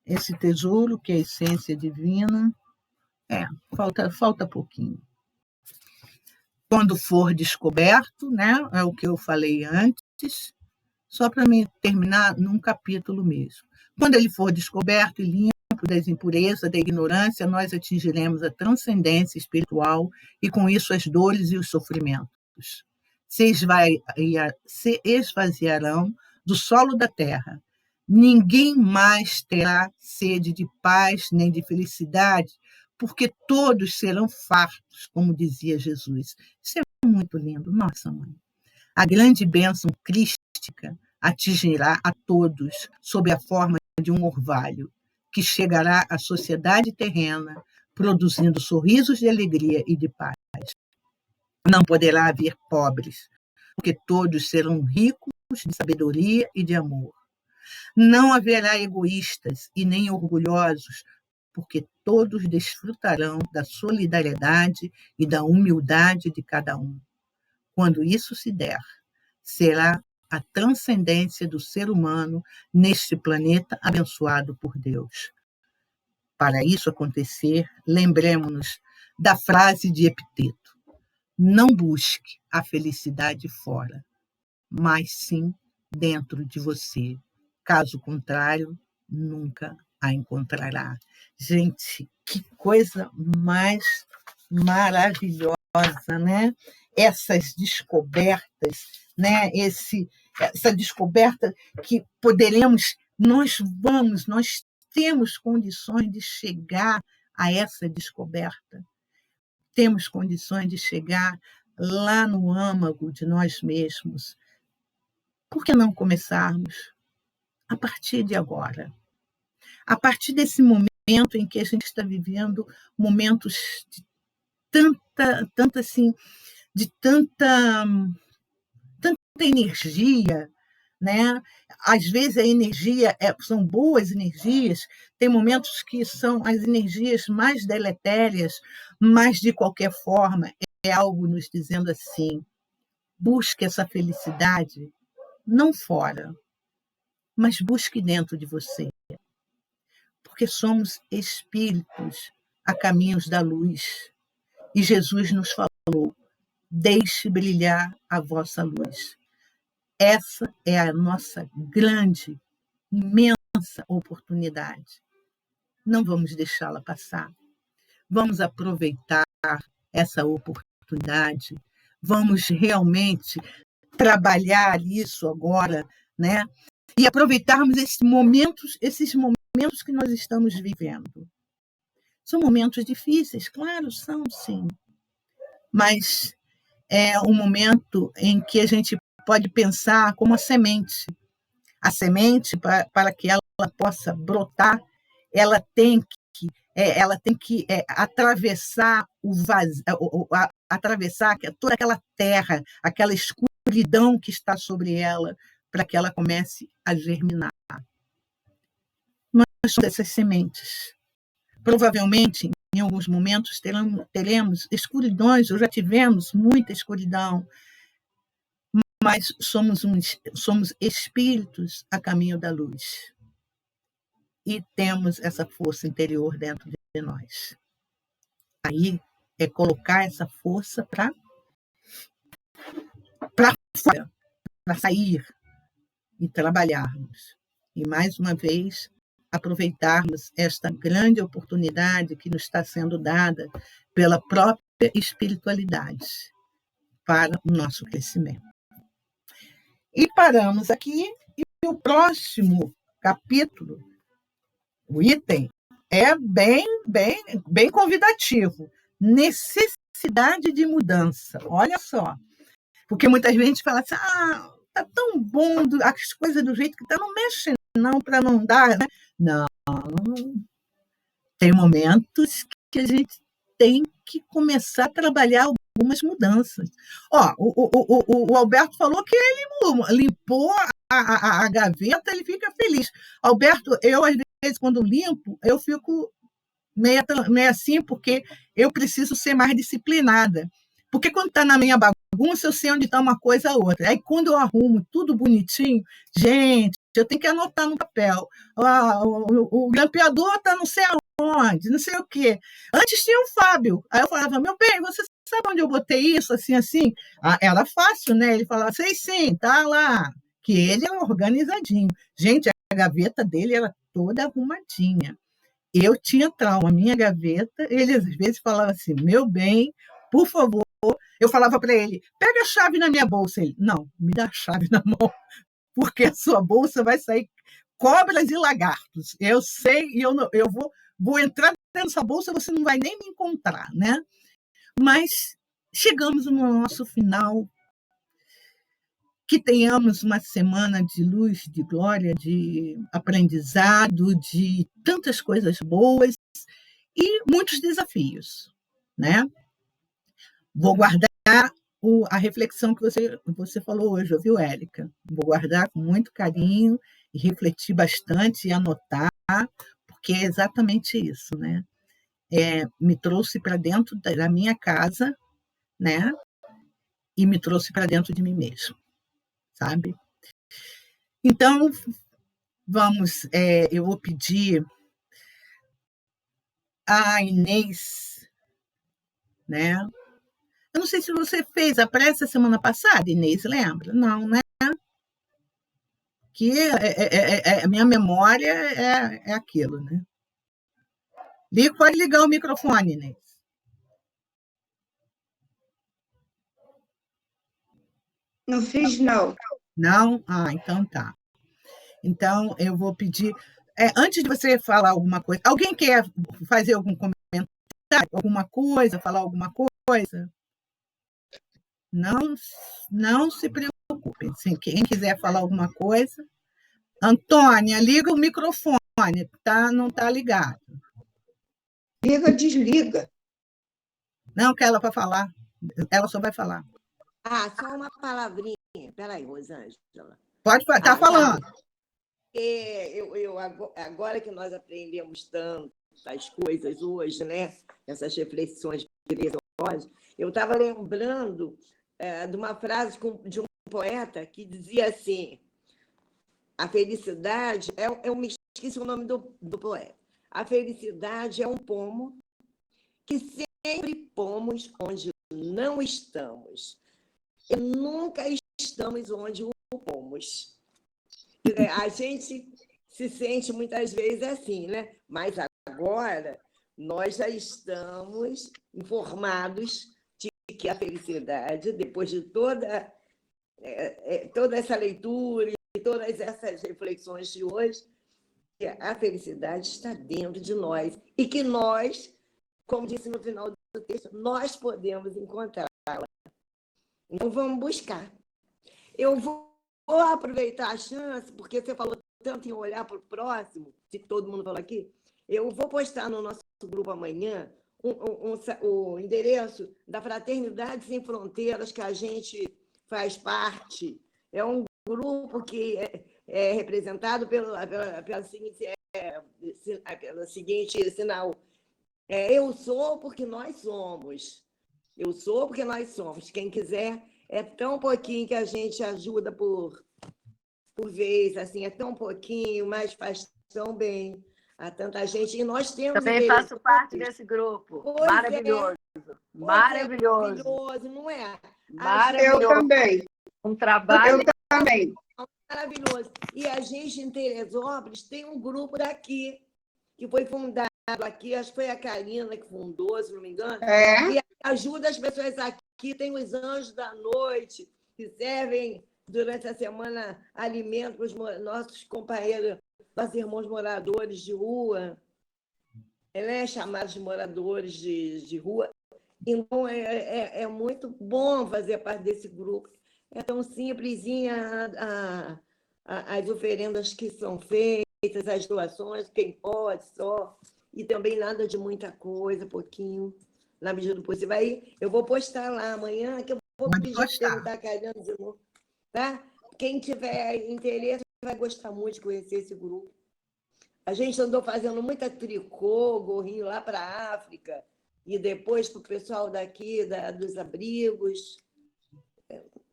esse tesouro, que é a essência divina. Falta pouquinho. Quando for descoberto, né, é o que eu falei antes, só para me terminar num capítulo mesmo. Quando ele for descoberto e limpo das impurezas, da ignorância, nós atingiremos a transcendência espiritual e, com isso, as dores e os sofrimentos se esvaziarão do solo da terra. Ninguém mais terá sede de paz nem de felicidade, porque todos serão fartos, como dizia Jesus. Isso é muito lindo, nossa mãe. A grande bênção crística atingirá a todos sob a forma de um orvalho, que chegará à sociedade terrena, produzindo sorrisos de alegria e de paz. Não poderá haver pobres, porque todos serão ricos de sabedoria e de amor. Não haverá egoístas e nem orgulhosos, porque todos desfrutarão da solidariedade e da humildade de cada um. Quando isso se der, será a transcendência do ser humano neste planeta abençoado por Deus. Para isso acontecer, lembremos-nos da frase de Epiteto: não busque a felicidade fora, mas sim dentro de você. Caso contrário, nunca a encontrará. Gente, que coisa mais maravilhosa, né? Essas descobertas, né? Essa descoberta que nós temos condições de chegar a essa descoberta. Temos condições de chegar lá no âmago de nós mesmos. Por que não começarmos a partir de agora? A partir desse momento em que a gente está vivendo momentos de tanta energia, né? Às vezes a energia são boas energias, tem momentos que são as energias mais deletérias, mas de qualquer forma é algo nos dizendo assim: busque essa felicidade não fora, mas busque dentro de você, porque somos espíritos a caminhos da luz. E Jesus nos falou: deixe brilhar a vossa luz. Essa é a nossa grande, imensa oportunidade. Não vamos deixá-la passar. Vamos aproveitar essa oportunidade. Vamos realmente trabalhar isso agora, né? E aproveitarmos esses momentos que nós estamos vivendo. São momentos difíceis, claro, são sim. Mas é um momento em que a gente pode pensar como a semente. A semente, para que ela possa brotar, ela tem que atravessar atravessar toda aquela terra, aquela escuridão que está sobre ela, para que ela comece a germinar. Nós somos essas sementes. Provavelmente, em alguns momentos, teremos escuridões, ou já tivemos muita escuridão, mas somos espíritos a caminho da luz. E temos essa força interior dentro de nós. Aí é colocar essa força para fora, para sair e trabalharmos. E, mais uma vez, aproveitarmos esta grande oportunidade que nos está sendo dada pela própria espiritualidade para o nosso crescimento. E paramos aqui, e o próximo capítulo, o item, é bem convidativo. Necessidade de mudança. Olha só. Porque muitas vezes a gente fala assim, tá tão bom, as coisas do jeito que tá, não mexe não, para não dar, né? Não. Tem momentos que a gente tem que começar a trabalhar algumas mudanças. O Alberto falou que ele limpou a gaveta, ele fica feliz. Alberto, eu, às vezes, quando limpo, eu fico meio assim, porque eu preciso ser mais disciplinada. Porque quando está na minha bagunça, eu sei onde está uma coisa ou outra. Aí, quando eu arrumo tudo bonitinho, gente, eu tenho que anotar no papel. O grampeador está não sei aonde, não sei o quê. Antes tinha o Fábio. Aí eu falava, meu bem, você sabe onde eu botei isso, assim, assim? Era fácil, né? Ele falava, sei sim, tá lá. Que ele é organizadinho. Gente, a gaveta dele era toda arrumadinha. Eu tinha trauma, a minha gaveta, ele às vezes falava assim, meu bem, por favor, eu falava para ele, pega a chave na minha bolsa. Ele, não, me dá a chave na mão, porque a sua bolsa vai sair cobras e lagartos. Eu sei, e eu vou entrar nessa bolsa, você não vai nem me encontrar, né? Mas chegamos no nosso final, que tenhamos uma semana de luz, de glória, de aprendizado, de tantas coisas boas e muitos desafios, né? Vou guardar a reflexão que você falou hoje, ouviu, Érica? Vou guardar com muito carinho e refletir bastante e anotar, porque é exatamente isso, né? Me trouxe para dentro da minha casa, né? E me trouxe para dentro de mim mesmo, sabe? Então, eu vou pedir a Inês, né? Eu não sei se você fez a prece semana passada, Inês, lembra? Não, né? Que a minha memória é aquilo, né? Pode ligar o microfone, Inês. Não fiz, não. Não? Então tá. Então, eu vou pedir... antes de você falar alguma coisa, alguém quer fazer algum comentário, alguma coisa, falar alguma coisa? Não se preocupem. Se quem quiser falar alguma coisa... Antônia, liga o microfone, não está ligado. Liga, desliga. Não, que ela para falar. Ela só vai falar. Só uma palavrinha. Peraí, Rosângela. Pode falar, está falando. Agora que nós aprendemos tantas coisas hoje, né? Essas reflexões preciosas, eu estava lembrando de uma frase de um poeta que dizia assim: a felicidade esqueci o nome do poeta. A felicidade é um pomo que sempre pomos onde não estamos. E nunca estamos onde o pomos. A gente se sente muitas vezes assim, né? Mas agora nós já estamos informados de que a felicidade, depois de toda essa leitura e todas essas reflexões de hoje, a felicidade está dentro de nós e que nós, como disse no final do texto, nós podemos encontrá-la. Então, vamos buscar. Eu vou aproveitar a chance, porque você falou tanto em olhar para o próximo, que todo mundo falou aqui. Eu vou postar no nosso grupo amanhã o endereço da Fraternidade Sem Fronteiras, que a gente faz parte. É um grupo que é representado pela seguinte sinal. Eu sou porque nós somos. Eu sou porque nós somos. Quem quiser, é tão pouquinho que a gente ajuda por vez, assim, é tão pouquinho, mas faz tão bem a tanta gente. E nós temos Também faço parte desse grupo. Pois Maravilhoso. Maravilhoso. Maravilhoso, não é? Maravilhoso. Eu também. Um trabalho. Eu também. Maravilhoso. E a gente, em Teresópolis, tem um grupo daqui, que foi fundado aqui, acho que foi a Karina que fundou, se não me engano, e ajuda as pessoas aqui. Tem os Anjos da Noite, que servem durante a semana alimento para os nossos companheiros, nossos irmãos moradores de rua, chamados de moradores de rua. Então, é muito bom fazer parte desse grupo. É tão simplesinha as oferendas que são feitas, as doações, quem pode só, e também nada de muita coisa, pouquinho, na medida do possível. Aí eu vou postar lá amanhã, que eu vou perguntar a Karina de novo, tá? Quem tiver interesse vai gostar muito de conhecer esse grupo. A gente andou fazendo muita tricô, gorrinho lá para a África, e depois para o pessoal daqui, dos abrigos.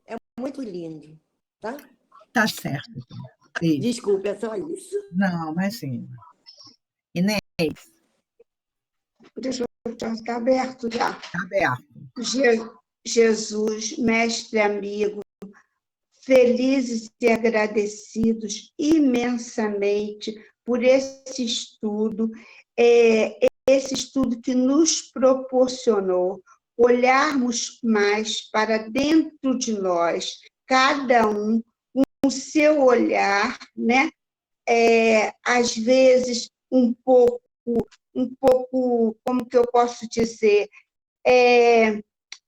É muito lindo, tá? Tá certo. Isso. Desculpe, é só isso. Não, mas sim. Inês? Deixa eu estar aberto já. Está aberto. Jesus, mestre amigo, felizes e agradecidos imensamente por esse estudo que nos proporcionou olharmos mais para dentro de nós, cada um com o seu olhar, né? Às vezes um pouco, como que eu posso dizer,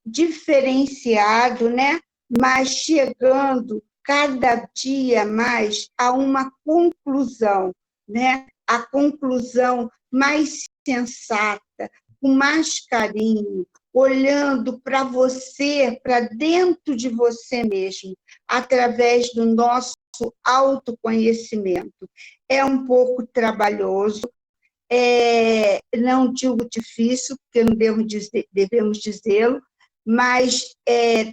diferenciado, né? Mas chegando cada dia mais a uma conclusão, né? A conclusão mais sensata, com mais carinho, olhando para você, para dentro de você mesmo, através do nosso autoconhecimento. É um pouco trabalhoso, não digo difícil, porque não devemos dizê-lo, mas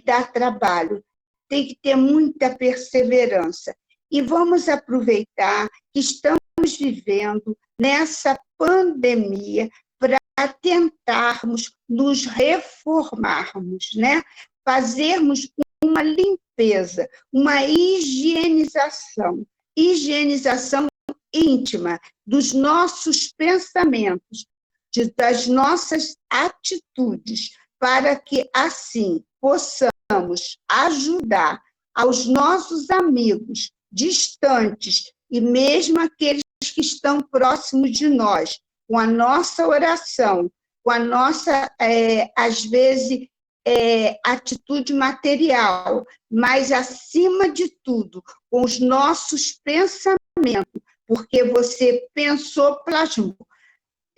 dá trabalho. Tem que ter muita perseverança. E vamos aproveitar que estamos vivendo nessa pandemia para tentarmos nos reformarmos, né? Fazermos uma limpeza, uma higienização íntima dos nossos pensamentos, das nossas atitudes, para que, assim, possamos ajudar aos nossos amigos distantes e mesmo aqueles que estão próximos de nós, com a nossa oração, com a nossa, às vezes, atitude material, mas, acima de tudo, com os nossos pensamentos, porque você pensou, plasmou.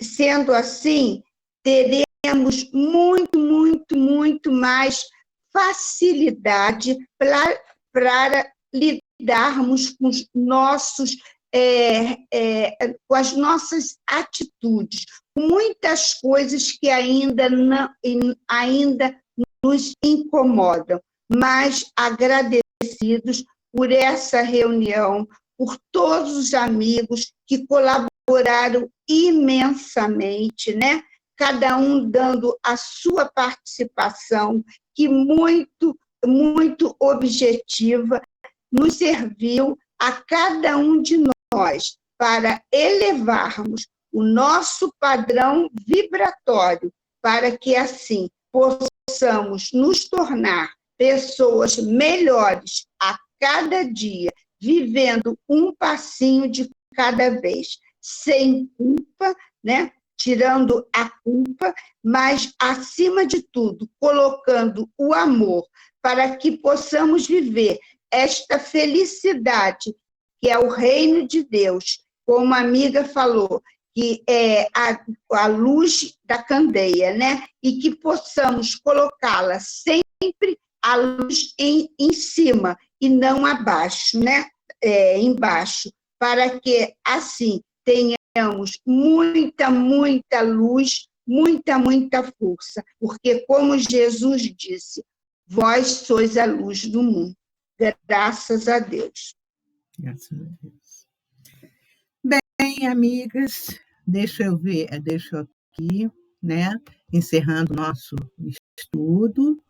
Sendo assim, teremos muito mais facilidade para lidarmos com os nossos com as nossas atitudes, com muitas coisas que ainda nos incomodam, mas agradecidos por essa reunião, por todos os amigos que colaboraram imensamente, né? Cada um dando a sua participação, que muito objetiva, nos serviu a cada um de nós para elevarmos o nosso padrão vibratório, para que, assim, possamos nos tornar pessoas melhores a cada dia, vivendo um passinho de cada vez, sem culpa, né? Tirando a culpa, mas, acima de tudo, colocando o amor, para que possamos viver esta felicidade, que é o reino de Deus, como a amiga falou, que é a luz da candeia, né? E que possamos colocá-la sempre a luz em cima e não abaixo, né? Embaixo, para que, assim, tenhamos muita, muita luz, muita, muita força, porque, como Jesus disse, vós sois a luz do mundo. Graças a Deus. Graças a Deus. Bem, amigas, deixa eu aqui, né, encerrando o nosso estudo.